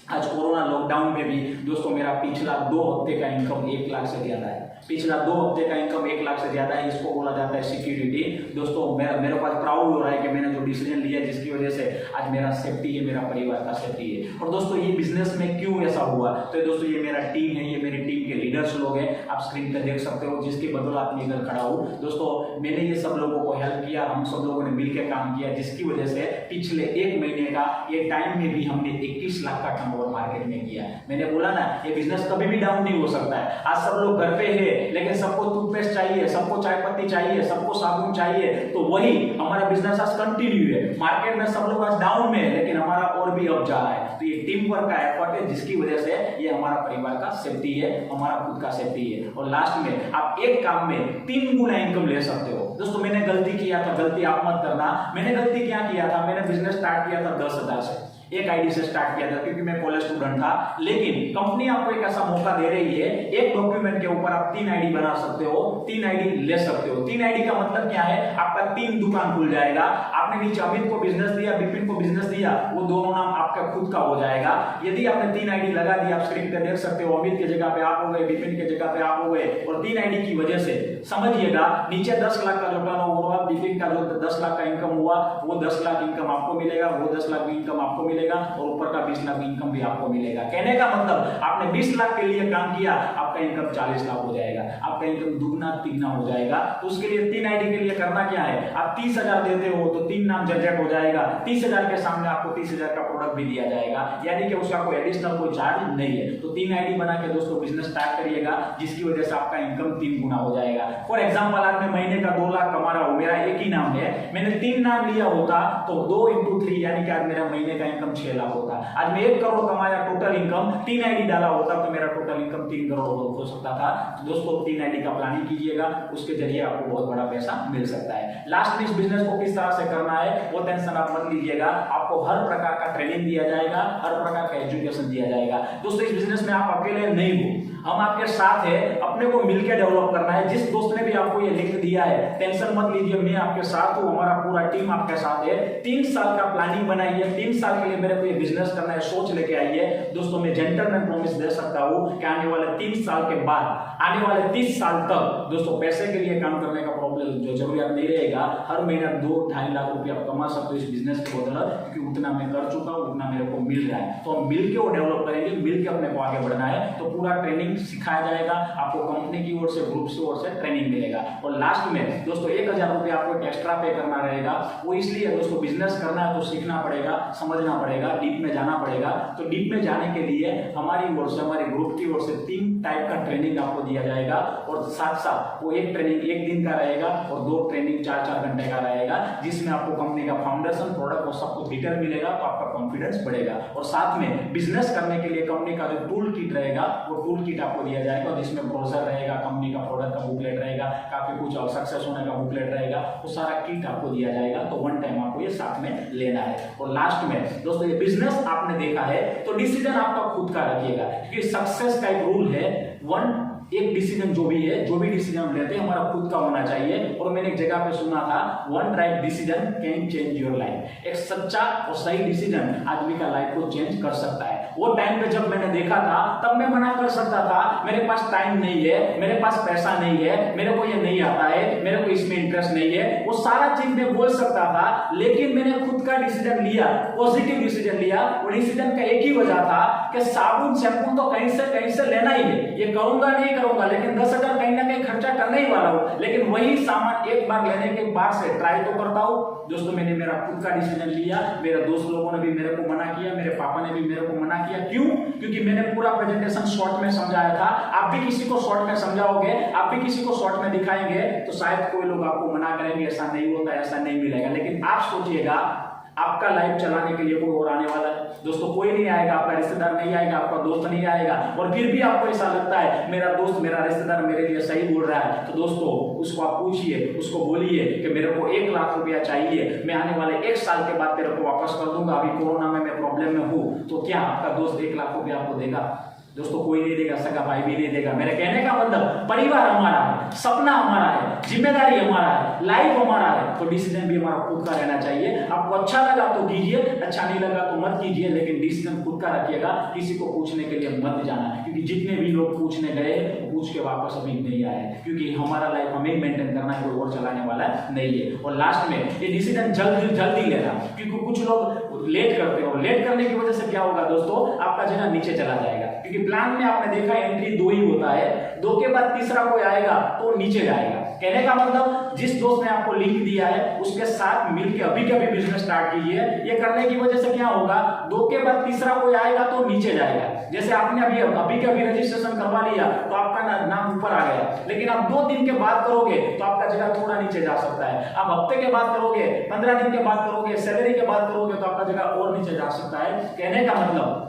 आज कोरोना लॉकडाउन में भी दोस्तों मेरा पिछला 2 हफ्ते का इनकम 1 लाख से ज्यादा है। पिछला 2 हफ्ते का इनकम 1 लाख से ज्यादा है। इसको बोला जाता है सिक्योरिटी। दोस्तों मेरे पास प्राउड हो रहा है कि मैंने जो डिसीजन लिया जिसकी वजह से आज मेरा सेफ्टी है, मेरा परिवार का सेफ्टी है। और दोस्तों ये बिजनेस में क्यों ऐसा हुआ, तो दोस्तों ये मेरा टीम है, ये मेरी टीम के लीडर्स लोग हैं, आप स्क्रीन पर देख सकते हो, जिसकी बदौलत मैं इधर खड़ा हूँ। दोस्तों मैंने ये सब लोगों को हेल्प किया, हम सब लोगों ने मिलकर काम किया, जिसकी वजह से पिछले 1 महीने का ये टाइम में भी हमने 21 लाख का टर्नओवर मार्केट में किया। मैंने बोला ना ये बिजनेस कभी भी डाउन नहीं हो सकता है। आज सब लोग घर पे है लेकिन सबको टूथपेस्ट चाहिए, सबको चाय पत्ती चाहिए, सबको साबुन चाहिए, तो वही हमारा बिजनेस आज कंटिन्यू है। मार्केट में सब लोग आज डाउन में है लेकिन हमारा और भी अप जा रहा है। तो ये टीम वर्क का एफर्ट है, जिसकी वजह से ये हमारा परिवार का सेफ्टी है, हमारा खुद का सेफ्टी है। और लास्ट में आप एक काम में 3 गुना इनकम ले सकते हो। दोस्तों मैंने गलती किया था, गलती आप मत करना। मैंने गलती क्या किया था, मैंने बिजनेस स्टार्ट किया था 10,000 से, एक आईडी से स्टार्ट किया था क्योंकि मैं कॉलेज स्टूडेंट था। लेकिन कंपनी आपको एक ऐसा मौका दे रही है, एक डॉक्यूमेंट के ऊपर आप 3 आईडी बना सकते हो, 3 आईडी ले सकते हो। 3 आईडी का मतलब क्या है, आपका 3 दुकान खुल जाएगा। आपने नीचे अमित को बिजनेस दिया, विपिन को बिजनेस दिया, वो दोनों नाम आपका खुद का हो जाएगा। यदि आपने 3 आईडी लगा दी, आप स्क्रीन पे देख सकते हो, अमित के जगह पे आप हो गए, विपिन के जगह पे आप हो गए। और 3 आईडी की वजह से समझिएगा नीचे 10 लाख का जो टर्नओवर हुआ, विपिन का जो 10 लाख का इनकम हुआ, वो 10 लाख इनकम आपको मिलेगा, वो 10 लाख इनकम आपको मिलेगा। मिलेगा और ऊपर का 20 लाख इनकम भी आपको मिलेगा। कहने का मतलब आपने 20 लाख के लिए काम किया, आपका इनकम 40 लाख हो जाएगा, आपका इनकम दुगना तिगना हो जाएगा। तो उसके लिए 3 आईडी के लिए करना क्या है, आप 30,000 देते हो तो 3 नाम जनरेट हो जाएगा। 30,000 के सामने आपको 30,000 का प्रोडक्ट भी दिया जाएगा, यानी कि उसका कोई एडिशनल कोई चार्ज नहीं है। तो 3 आईडी बना के दोस्तों बिजनेस स्टार्ट करिएगा, जिसकी वजह से आपका इनकम 3 गुना हो जाएगा। फॉर एग्जांपल आज मैं महीने का 2 लाख कमा रहा हूं, मेरा एक ही नाम है, मैंने 3 नाम लिया होता तो 2 × 3 यानी कि आज मेरा महीने का इनकम 6 लाख होता। आज मैं 1 करोड़ कमाया टोटल इनकम, 3 आईडी डाला होता तो मेरा टोटल इनकम 3 करोड़ हो सकता था। तो दोस्तों 3 आईडी का प्लानिंग कीजिएगा, उसके जरिए आपको बहुत बड़ा पैसा मिल सकता है। लास्ट में इस बिजनेस को किस तरह से करना है वो टेंशन आप मत लीजिएगा, आपको हर प्रकार का ट्रेनिंग दिया जाएगा, हर प्रकार का एजुकेशन दिया जाएगा। दोस्तों इस बिजनेस में आप अकेले नहीं हो, हम आपके साथ है, अपने को मिलकर डेवलप करना है। जिस दोस्त ने भी आपको ये लिंक दिया है टेंशन मत लीजिए, मैं आपके साथ हूं, हमारा पूरा टीम आपके साथ है। 3 साल का प्लानिंग बनाइए, 3 साल के लिए मेरे को ये बिजनेस करना है, सोच लेके आइए। दोस्तों मैं जेंटलमैन प्रॉमिस दे सकता हूं कि आने वाले 3 साल के बाद, आने वाले 30 साल तक दोस्तों पैसे के लिए काम करने का प्रॉब्लम जो जरूरत नहीं रहेगा। हर महीना 2-2.5 लाख रुपया कमा सकते हो इस बिजनेस के बदौलत, क्योंकि उतना मैं कर चुका हूं, उतना मेरे को मिल रहा है। तो हम मिलकर वो डेवलप करेंगे, मिलकर अपने को आगे बढ़ना है। तो पूरा ट्रेनिंग सिखाया जाएगा आपको, कंपनी की ओर से, ग्रुप की ओर से ट्रेनिंग मिलेगा। और लास्ट में दोस्तों 1,000 रुपया आपको एक्स्ट्रा पे करना रहेगा। वो इसलिए दोस्तों बिजनेस करना है तो सीखना पड़ेगा, समझना पड़ेगा, डीप में जाना पड़ेगा। तो डीप में जाने के लिए हमारी ओर से, हमारे ग्रुप की ओर से 3 टाइप का ट्रेनिंग आपको दिया जाएगा। और साथ साथ वो एक ट्रेनिंग 1 दिन का रहेगा और 2 ट्रेनिंग 4-4 घंटे का रहेगा, जिसमें आपको कंपनी का फाउंडेशन, प्रोडक्ट और सब कुछ डिटेल मिलेगा। तो आपका कॉन्फिडेंस बढ़ेगा। और साथ में बिजनेस करने के लिए कंपनी का जो टूल किट रहेगा वो टूल किट आपको दिया जाएगा, जिसमें ब्रोशर रहेगा, कंपनी का प्रोडक्ट का बुकलेट रहेगा, काफी कुछ और सक्सेस होने का बुकलेट रहेगा, वो सारा किट आपको दिया जाएगा। तो 1 टाइम आपको ये साथ में लेना है। और लास्ट में दोस्तों ये बिजनेस आपने देखा है तो डिसीजन आपका खुद का रखिएगा, क्योंकि सक्सेस का एक रूल है, एक डिसीजन जो भी है, जो भी डिसीजन हम लेते हैं हमारा खुद का होना चाहिए। और मैंने एक जगह पे सुना था, 1 right decision can change your life. एक सच्चा और सही डिसीजन आदमी का लाइफ को चेंज कर सकता है। वो टाइम पे जब मैंने देखा था तब मैं मना कर सकता था, मेरे पास टाइम नहीं है, मेरे पास पैसा नहीं है, मेरे को ये नहीं आता है, मेरे को इसमें इंटरेस्ट नहीं है, वो सारा चीज मैं बोल सकता था। लेकिन मैंने खुद का डिसीजन लिया, पॉजिटिव डिसीजन लिया। वो डिसीजन का एक ही वजह था कि साबुन शैम्पू तो कहीं से लेना ही है, ये करूंगा नहीं करूंगा, लेकिन 10,000 कहीं ना कहीं खर्चा करने ही वाला हूं। लेकिन वही सामान एक बार लेने के बाद से ट्राई तो करता हूं। दोस्तों मैंने मेरा खुद का डिसीजन लिया, मेरे दोस्त लोगों ने भी मेरे को मना किया, मेरे पापा ने भी मेरे को मना किया। क्यों? क्योंकि मैंने पूरा प्रेजेंटेशन शॉर्ट में समझाया था। आप भी किसी को शॉर्ट में समझाओगे, आप भी किसी को शॉर्ट में दिखाएंगे तो शायद कोई लोग आपको मना करेंगे, ऐसा नहीं होता, ऐसा नहीं मिलेगा। लेकिन आप सोचिएगा, आपका लाइफ चलाने के लिए कोई और आने वाला है। दोस्तों कोई नहीं आएगा, आपका रिश्तेदार नहीं आएगा, आपका दोस्त नहीं आएगा। और फिर भी आपको ऐसा लगता है मेरा दोस्त, मेरा रिश्तेदार मेरे लिए सही बोल रहा है, तो दोस्तों उसको आप पूछिए, उसको बोलिए कि मेरे को 1 लाख रुपया चाहिए, मैं आने वाले 1 साल के बाद तेरे को वापस कर दूंगा, अभी कोरोना में मैं प्रॉब्लम में हूं। तो क्या आपका दोस्त 1 लाख रुपया आपको देगा? दोस्तों कोई नहीं देगा, सगा भाई भी नहीं देगा। मेरे कहने का मतलब परिवार हमारा है, सपना हमारा है, जिम्मेदारी हमारा है, लाइफ हमारा है। तो डिसीजन भी हमारा खुद का रहना चाहिए। आपको अच्छा लगा तो कीजिए, अच्छा नहीं लगा तो मत कीजिए, लेकिन डिसीजन खुद का रखिएगा। किसी को पूछने के लिए मत जाना, क्योंकि जितने भी लोग पूछने गए पूछ के वापस अभी नहीं आए, क्योंकि हमारा लाइफ हमें मेंटेन करना है, कोई और चलाने वाला नहीं है। और लास्ट में ये डिसीजन जल्दी लेना, क्योंकि कुछ लोग लेट करते हो। लेट करने की वजह से क्या होगा दोस्तों, आपका जगह नीचे चला जाएगा। क्योंकि प्लान में आपने देखा एंट्री 2 ही होता है, 2 के बाद तीसरा कोई आएगा तो नीचे जाएगा। कहने का मतलब जिस दोस्त ने आपको लिंक दिया है उसके साथ मिलकर अभी कभी बिजनेस स्टार्ट कीजिए। ये करने की वजह से क्या होगा, 2 के बाद तीसरा कोई आएगा तो नीचे जाएगा। जैसे आपने अभी कभी रजिस्ट्रेशन करवा लिया तो आपका नाम ऊपर आ गया, लेकिन आप 2 दिन के बाद करोगे तो आपका जगह थोड़ा नीचे जा सकता है। आप हफ्ते के बाद करोगे, 15 दिन के बाद करोगे, सैलरी के बाद करोगे तो आपका जगह और नीचे जा सकता है। कहने का मतलब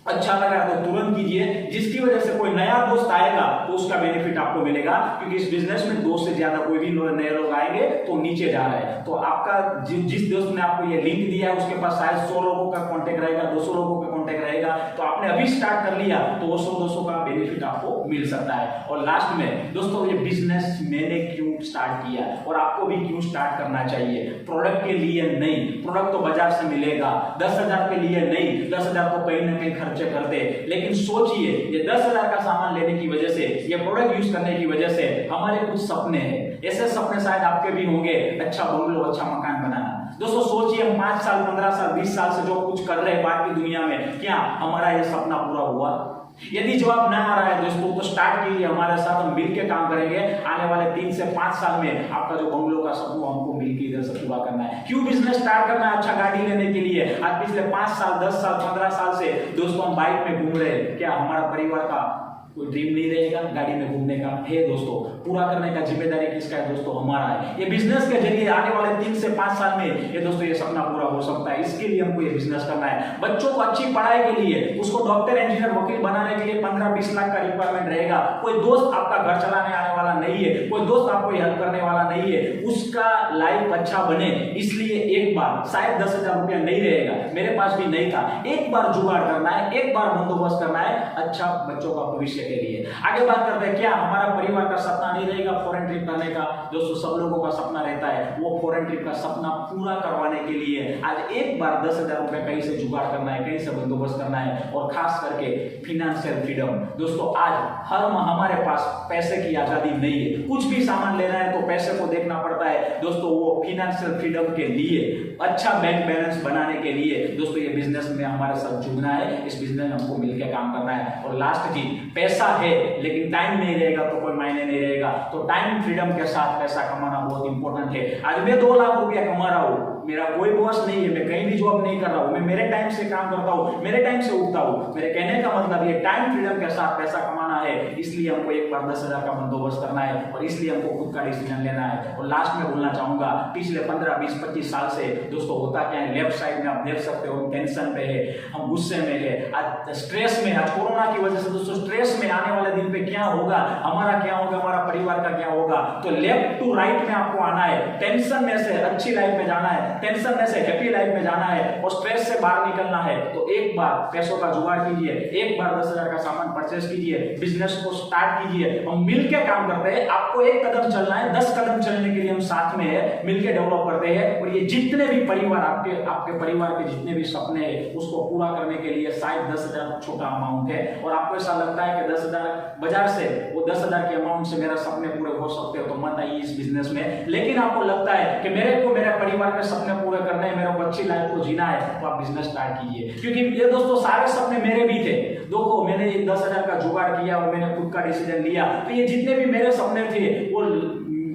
अच्छा लगा तो तुरंत कीजिए, जिसकी वजह से कोई नया दोस्त आएगा तो उसका बेनिफिट आपको मिलेगा। क्योंकि इस बिजनेस में 2 से ज्यादा कोई भी नए लोग आएंगे तो नीचे जा रहा है। तो आपका जिस दोस्त ने आपको ये लिंक दिया है उसके पास शायद 100 लोगों का कांटेक्ट रहेगा, 200 लोगों का कांटेक्ट रहेगा। तो आपने अभी स्टार्ट कर लिया तो 100-200 का बेनिफिट आपको मिल सकता है। और लास्ट में दोस्तों ये बिजनेस मैंने क्यों स्टार्ट किया और आपको भी क्यों स्टार्ट करना चाहिए? प्रोडक्ट के लिए नहीं, प्रोडक्ट तो बाजार से मिलेगा। 10,000 के लिए नहीं, 10,000 तो कहीं ना कहीं करते, लेकिन सोचिए ये 10,000 का सामान लेने की वजह से, ये प्रोडक्ट यूज करने की वजह से हमारे कुछ सपने हैं। ऐसे सपने शायद आपके भी होंगे, अच्छा बंगलो, अच्छा मकान बनाना। दोस्तों सोचिए, हम 5 साल 15 साल 20 साल से जो कुछ कर रहे हैं बाहर की दुनिया में, क्या हमारा ये सपना पूरा हुआ? यदि जवाब ना आ रहा है दोस्तों तो स्टार्ट कीजिए हमारे साथ, हम मिलकर काम करेंगे। आने वाले 3 से 5 साल में आपका जो बंगलों का सपना हमको मिलकर इधर से पूरा करना है। क्यों बिजनेस स्टार्ट करना है? अच्छा गाड़ी लेने के लिए। आज पिछले 5 साल 10 साल 15 साल से दोस्तों हम बाइक में घूम रहे हैं। क्या हमारा परिवार का कोई ड्रीम नहीं रहेगा गाड़ी में घूमने का? है दोस्तों, पूरा करने का जिम्मेदारी किसका है दोस्तों? हमारा है। ये बिजनेस के जरिए आने वाले 3 से 5 साल में ये दोस्तों ये सपना पूरा हो सकता है। इसके लिए हमको ये बिजनेस करना है। बच्चों को अच्छी पढ़ाई के लिए, उसको डॉक्टर इंजीनियर वकील बनाने के लिए 15-20 लाख का रिक्वायरमेंट रहेगा। कोई दोस्त आपका घर चलाने आने वाला नहीं है, कोई दोस्त आपको हेल्प करने वाला नहीं है, उसका लाइफ अच्छा बने इसलिए एक बार, शायद 10,000 रुपया नहीं रहेगा, मेरे पास भी नहीं था, एक बार जुगाड़ करना है, एक बार बंदोबस्त करना है अच्छा बच्चों का भविष्य के लिए। आगे बात करते हैं, क्या हमारा परिवार का सपना नहीं रहेगा फॉरेन ट्रिप करने का? दोस्तों सब लोगों का सपना रहता है, वो फॉरेन ट्रिप का सपना पूरा करवाने के लिए आज एक बार 10,000 रुपए कहीं से जुगाड़ करना है, कहीं से बंदोबस्त करना है। और खास करके फिनेंशियल फ्रीडम। दोस्तों आज हमारे पास पैसे की आजादी नहीं है, कुछ भी सामान लेना है तो पैसे को देखना पड़ता है दोस्तों। वो फिनेंशियल फ्रीडम के लिए, अच्छा बैंक बैलेंस बनाने के लिए दोस्तों ये बिजनेस में हमारे साथ जुड़ना है। इस बिजनेस में हमको मिलकर काम करना है। और लास्ट चीज, पैसा है लेकिन टाइम नहीं रहेगा तो कोई मायने नहीं रहेगा। तो टाइम फ्रीडम के साथ पैसा कमाना बहुत इंपॉर्टेंट है। आज मैं 2 लाख रुपया कमा रहा हूँ, मेरा कोई बॉस नहीं है, मैं कहीं भी जॉब नहीं कर रहा हूँ, मैं मेरे टाइम से काम करता हूँ, मेरे टाइम से उठता हूँ। मेरे कहने का मतलब ये टाइम फ्रीडम के साथ पैसा कमाना है। इसलिए हमको एक बार 10,000 का बंदोबस्त करना है और इसलिए हमको खुद का डिसीजन लेना है। और लास्ट में बोलना चाहूंगा, पिछले 15 20 25 साल से दोस्तों होता क्या है, लेफ्ट साइड में आप देख सकते हो, टेंशन पे है, हम गुस्से में है, आज स्ट्रेस में, आज कोरोना की वजह से दोस्तों स्ट्रेस में। आने वाले दिन पे क्या होगा, हमारा क्या होगा, हमारा परिवार का क्या होगा? तो लेफ्ट टू राइट में आपको आना है। टेंशन में से अच्छी लाइफ में जाना है, टेंशन में से हैप्पी लाइफ में जाना है और स्ट्रेस से बाहर निकलना है। तो एक बार पैसों का जुगाड़ कीजिए, एक बार 10,000 का सामान परचेस कीजिए, बिजनेस को स्टार्ट कीजिए। हम मिलकर काम करते हैं, आपको एक कदम चलना है, 10 कदम चलने के लिए हम साथ में है, मिलकर डेवलप करते हैं। और ये जितने भी परिवार आपके परिवार के जितने भी सपने हैं उसको पूरा करने के लिए शायद 10,000 छोटा अमाउंट है। और आपको ऐसा लगता है कि 10,000 बाजार से, वो 10,000 के अमाउंट से मेरा सपने पूरे हो सकते हो, तो मत आइए इस बिजनेस में। लेकिन आपको लगता है कि मेरे को मेरे परिवार के सपने पूरे करने हैं, मेरे को अच्छी लाइफ को जीना है, तो आप बिजनेस स्टार्ट कीजिए। क्योंकि ये दोस्तों सारे सपने मेरे भी थे। देखो मैंने 10,000 का जुगाड़ किया और मैंने खुद का डिसीजन लिया, तो ये जितने भी मेरे सपने थे वो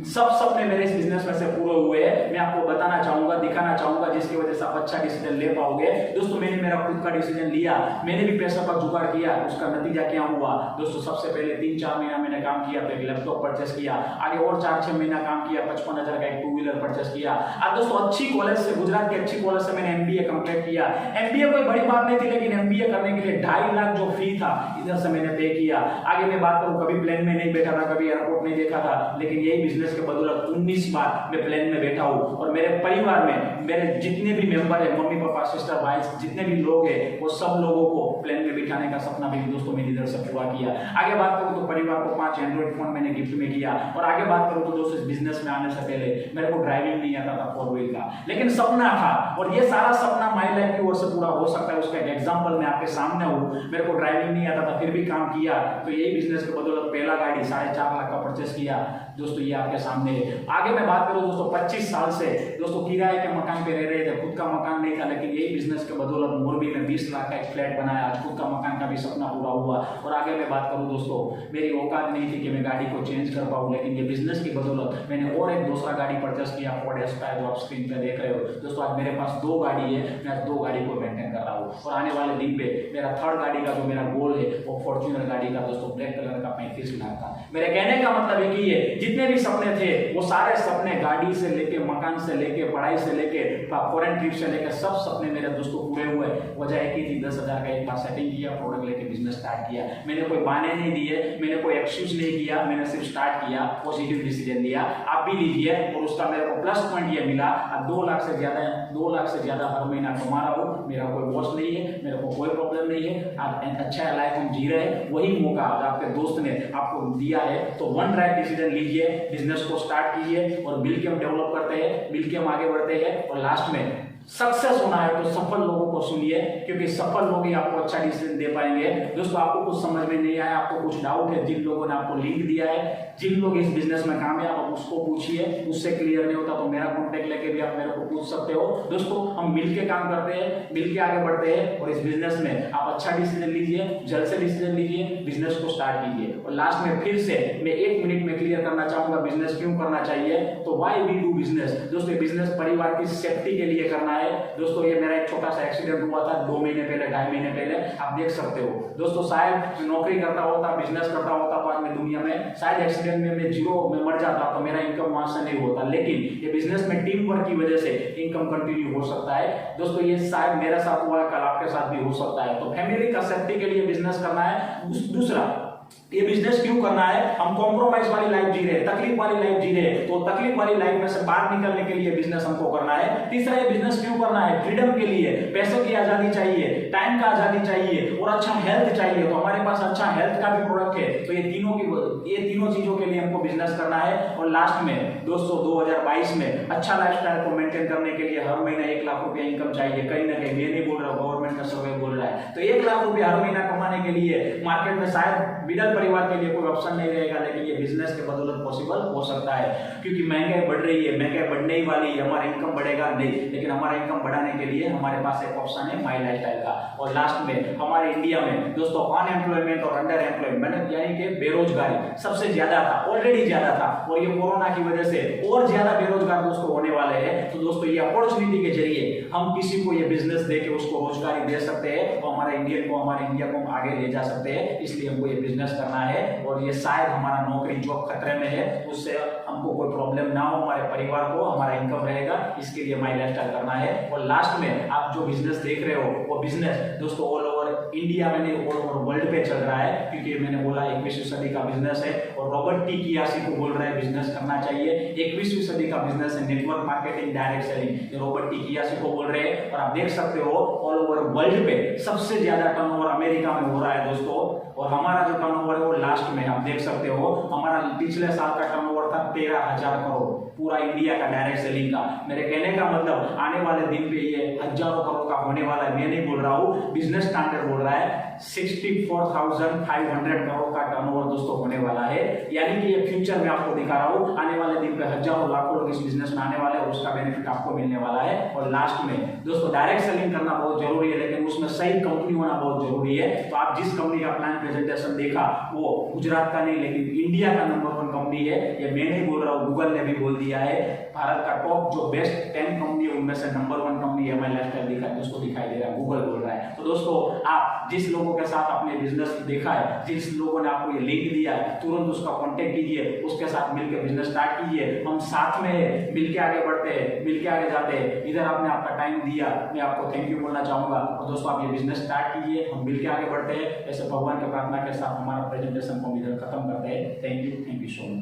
सब सपने मेरे इस बिजनेस में से पूरे हुए हैं। मैं आपको बताना चाहूंगा, दिखाना चाहूंगा, जिसकी वजह से आप अच्छा डिसीजन ले पाओगे। दोस्तों मैंने मेरा खुद का डिसीजन लिया, मैंने भी पैसा का जुगाड़ किया, उसका नतीजा क्या हुआ दोस्तों? सबसे पहले 3-4 महीना मैंने काम किया, तो एक लैपटॉप परचेस किया, आगे और 4-6 महीना काम किया, 55,000 का एक 2 व्हीलर परचेस किया। अब दोस्तों अच्छी कॉलेज से, गुजरात की अच्छी कॉलेज से मैंने MBA कंप्लीट किया। MBA कोई बड़ी बात नहीं थी, लेकिन MBA करने के लिए 2.5 लाख जो फी था इधर से मैंने पे किया। आगे मैं बात करूं, कभी प्लेन में नहीं बैठा था, कभी एयरपोर्ट नहीं देखा था, लेकिन यही बिजनेस के बदौलत 19 बार मैं प्लेन में बैठा हूं। और मेरे परिवार में मेरे जितने भी मेंबर है, मम्मी पापा सिस्टर भाई जितने भी लोग हैं, वो सब लोगों को प्लेन में बिठाने का सपना भी दोस्तों मैंने इधर से पूरा किया। आगे बात करूं तो परिवार को 5 एंड्रॉइड फोन मैंने गिफ्ट में किया। और आगे बात करूं तो दोस्तों इस बिजनेस में आने से पहले मेरे को ड्राइविंग नहीं आता था 4 व्हील का, लेकिन सपना था। और ये सारा सपना माई लाइफ की ओर से पूरा हो सकता है, उसका एक एग्जाम्पल मैं आपके सामने हूँ। मेरे को ड्राइविंग नहीं आता था, फिर भी काम किया, तो यही बिजनेस के बदौलत पहला गाड़ी 4.5 लाख का परचेस किया दोस्तों, ये आपके सामने है। आगे मैं बात करूं दोस्तों 25 साल से दोस्तों किराए के मकान पे रह रहे थे, खुद का मकान नहीं था, लेकिन यही बिजनेस के बदौलत मोरबी में 20 लाख का एक फ्लैट बनाया, आज खुद का मकान का भी सपना पूरा हुआ। और आगे मैं बात करूं दोस्तों, मेरी औकात नहीं थी कि मैं गाड़ी को चेंज कर पाऊं, लेकिन ये बिजनेस की बदौलत मैंने और एक दूसरा गाड़ी परचेस किया, फोर्ड एस्पायर, जो आप स्क्रीन पे देख रहे हो दोस्तों। आज मेरे पास 2 गाड़ी है, मैं आज 2 गाड़ी को मेंटेन कर रहा हूँ। और आने वाले दिन पे मेरा 3rd गाड़ी का जो मेरा गोल है वो फॉर्च्यूनर गाड़ी का दोस्तों ब्लैक कलर का 35 लाख का। मेरे कहने का मतलब एक ही है, जितने भी सपने थे वो सारे सपने, गाड़ी से लेके, मकान से लेके, पढ़ाई से लेके, फॉरेन ट्रिप से लेके, सब सपने मेरे दोस्तों पूरे हुए। वजह एक ही थी, 10,000 का एक बार सेटिंग किया, प्रोडक्ट लेके बिजनेस स्टार्ट किया। मैंने कोई बहाने नहीं दिए, मैंने कोई एक्सक्यूज नहीं किया, मैंने सिर्फ स्टार्ट किया, पॉजिटिव डिसीजन लिया। आप भी लीजिए। और उसका मेरे को प्लस पॉइंट ये मिला, अब 2 लाख से ज्यादा हर महीना कमा रहा हूँ, मेरा कोई बॉस नहीं है, मेरे को कोई प्रॉब्लम नहीं है, आप अच्छा लाइफ हम जी रहे हैं। वही मौका आपके दोस्त ने आपको दिया है, तो वन राइट डिसीजन लीजिए, बिजनेस को स्टार्ट कीजिए और मिलकर हम डेवलप करते हैं, मिलकर हम आगे बढ़ते हैं। और लास्ट में सक्सेस होना है तो सफल लोगों को सुनिए, क्योंकि सफल लोग ही आपको अच्छा डिसीजन दे पाएंगे। दोस्तों आपको कुछ समझ में नहीं आया, आपको कुछ डाउट है, जिन लोगों ने आपको लिंक दिया है, जिन लोग इस बिजनेस में कामयाब आप उसको पूछिए, उससे क्लियर नहीं होता तो मेरा कॉन्टेक्ट लेके भी आप मेरे को पूछ सकते हो। दोस्तों हम मिलके काम करते हैं, मिलके आगे बढ़ते हैं, और इस बिजनेस में आप अच्छा डिसीजन लीजिए, जल्द से डिसीजन लीजिए, बिजनेस को स्टार्ट कीजिए। और लास्ट में फिर से मैं 1 मिनट में क्लियर करना चाहूंगा बिजनेस क्यों करना चाहिए। तो व्हाई वी डू बिजनेस। दोस्तों बिजनेस परिवार की सेफ्टी के लिए करना है। दोस्तों ये मेरा एक छोटा सा एक्सीडेंट हुआ था 2 महीने पहले, 2.5 महीने पहले, आप देख सकते हो। दोस्तों शायद नौकरी करता होता, बिजनेस करता होता बाद में दुनिया में, शायद एक्सीडेंट में मैं जीरो में मर जाता तो मेरा इनकम वहां से नहीं होता, लेकिन ये बिजनेस में टीम वर्क की वजह से इनकम कंटिन्यू हो सकता है। दोस्तों ये शायद मेरे साथ हुआ, कल आपके साथ भी हो सकता है। तो फैमिली का सेफ्टी के लिए बिजनेस करना है। दूसरा, ये बिजनेस क्यों करना है, हम कॉम्प्रोमाइज वाली लाइफ जी रहे हैं, तकलीफ वाली लाइफ जी रहे हैं, तो तकलीफ वाली लाइफ में से बाहर निकलने के लिए बिजनेस हमको करना है। तीसरा, ये बिजनेस क्यों करना है, फ्रीडम के लिए, पैसे की आजादी चाहिए, टाइम का आजादी चाहिए, और अच्छा हेल्थ चाहिए। तो हमारे पास अच्छा हेल्थ का भी प्रोडक्ट है, तो ये तीनों चीजों के लिए हमको बिजनेस करना है। और लास्ट में दोस्तों 2022 में अच्छा लाइफस्टाइल को मेंटेन करने के लिए हर महीना 1 लाख रुपया इनकम चाहिए। कहीं ना कहीं, मैं नहीं बोल रहा, गवर्नमेंट का सर्वे बोल रहा है, तो 1 लाख रुपया हर महीना कमाने के लिए मार्केट में शायद मिडिल परिवार के लिए कोई ऑप्शन नहीं रहेगा, लेकिन ये बिजनेस के बदौलत पॉसिबल हो सकता है। क्योंकि महंगाई बढ़ रही है, महंगाई बढ़ने ही वाली है, हमारा इनकम बढ़ेगा नहीं, लेकिन हमारा इनकम बढ़ाने के लिए हमारे पास एक ऑप्शन है माई लाइफस्टाइल का। और लास्ट में हमारे इंडिया में दोस्तों अनएम्प्लॉयमेंट और अंडर एम्प्लॉयमेंट यानी कि बेरोजगारी सबसे ज्यादा था, ऑलरेडी ज्यादा था, और ये कोरोना की वजह से और ज्यादा बेरोजगार दोस्तों होने वाले हैं। तो दोस्तों ये अपॉर्चुनिटी के जरिए हम किसी को ये बिजनेस देके उसको रोजगारी दे सकते हैं, और हमारे इंडिया को हम आगे ले जा सकते हैं। इसलिए हमको ये बिजनेस करना है, और ये शायद हमारा नौकरी जॉब खतरे में है, उससे हमको कोई प्रॉब्लम ना हो, हमारे परिवार को हमारा इनकम रहेगा, इसके लिए माई लाइफस्टाइल करना है। और लास्ट में आप जो बिजनेस देख रहे हो वो बिजनेस दोस्तों ऑल ओवर इंडिया में नहीं, ऑल ओवर वर्ल्ड पे चल रहा है। क्योंकि मैंने बोला 21वीं सदी का बिजनेस है, और रॉबर्ट टी कियासी को बोल रहा है बिजनेस करना चाहिए। 21वीं सदी का बिजनेस है नेटवर्क मार्केटिंग, डायरेक्ट सेलिंग, ये रॉबर्ट टी कियासी को बोल रहे हैं। और आप देख सकते हो ऑल ओवर वर्ल्ड पे सबसे ज्यादा टर्नओवर अमेरिका में हो रहा है दोस्तों, और हमारा जो टर्नओवर है वो लास्ट में आप देख सकते हो, हमारा पिछले साल का टर्नओवर था 13,000 करोड़, पूरा इंडिया का डायरेक्ट सेलिंग का। मेरे कहने का मतलब आने वाले दिन पे ये हजारों करोड़ का होने वाला है। मैं नहीं बोल रहा हूँ, बिजनेस स्टैंडर्ड बोल रहा है। 64,500 करोड़ का टर्नओवर दोस्तों होने वाला है, यानी कि ये फ्यूचर में आपको दिखा रहा हूँ, आने वाले दिन पे हजारों लाखों लोग इस बिजनेस में आने वाले हैं, और उसका बेनिफिट आपको मिलने वाला है। और लास्ट में दोस्तों डायरेक्ट सेलिंग करना बहुत जरूरी है, लेकिन उसमें सही कंपनी होना बहुत जरूरी है। तो आप जिस कंपनी का प्लान प्रेजेंटेशन देखा वो गुजरात का नहीं, लेकिन इंडिया का नंबर 1 कंपनी है। ये मैं नहीं बोल रहा हूँ, गूगल ने भी बोल दिया है, भारत का टॉप जो बेस्ट 10 कंपनी है उनमें से नंबर 1 कंपनी है माई लाइफस्टाइल दिखाई दे रहा है, गूगल बोल रहा है। तो दोस्तों आप जिस लोगों के साथ अपने बिजनेस देखा है, जिस लोगों ने आपको ये लिंक दिया है, तुरंत उसका कांटेक्ट कीजिए, उसके साथ मिलकर बिजनेस स्टार्ट कीजिए। हम साथ में मिलके आगे बढ़ते हैं, मिलके आगे जाते हैं। इधर आपने आपका टाइम दिया, मैं आपको थैंक यू बोलना चाहूंगा। और दोस्तों आप ये बिजनेस स्टार्ट कीजिए, हम मिलके आगे बढ़ते हैं। ऐसे भगवान की प्रार्थना के साथ हमारा प्रेजेंटेशन को इधर खत्म करते हैं। Thank you so much.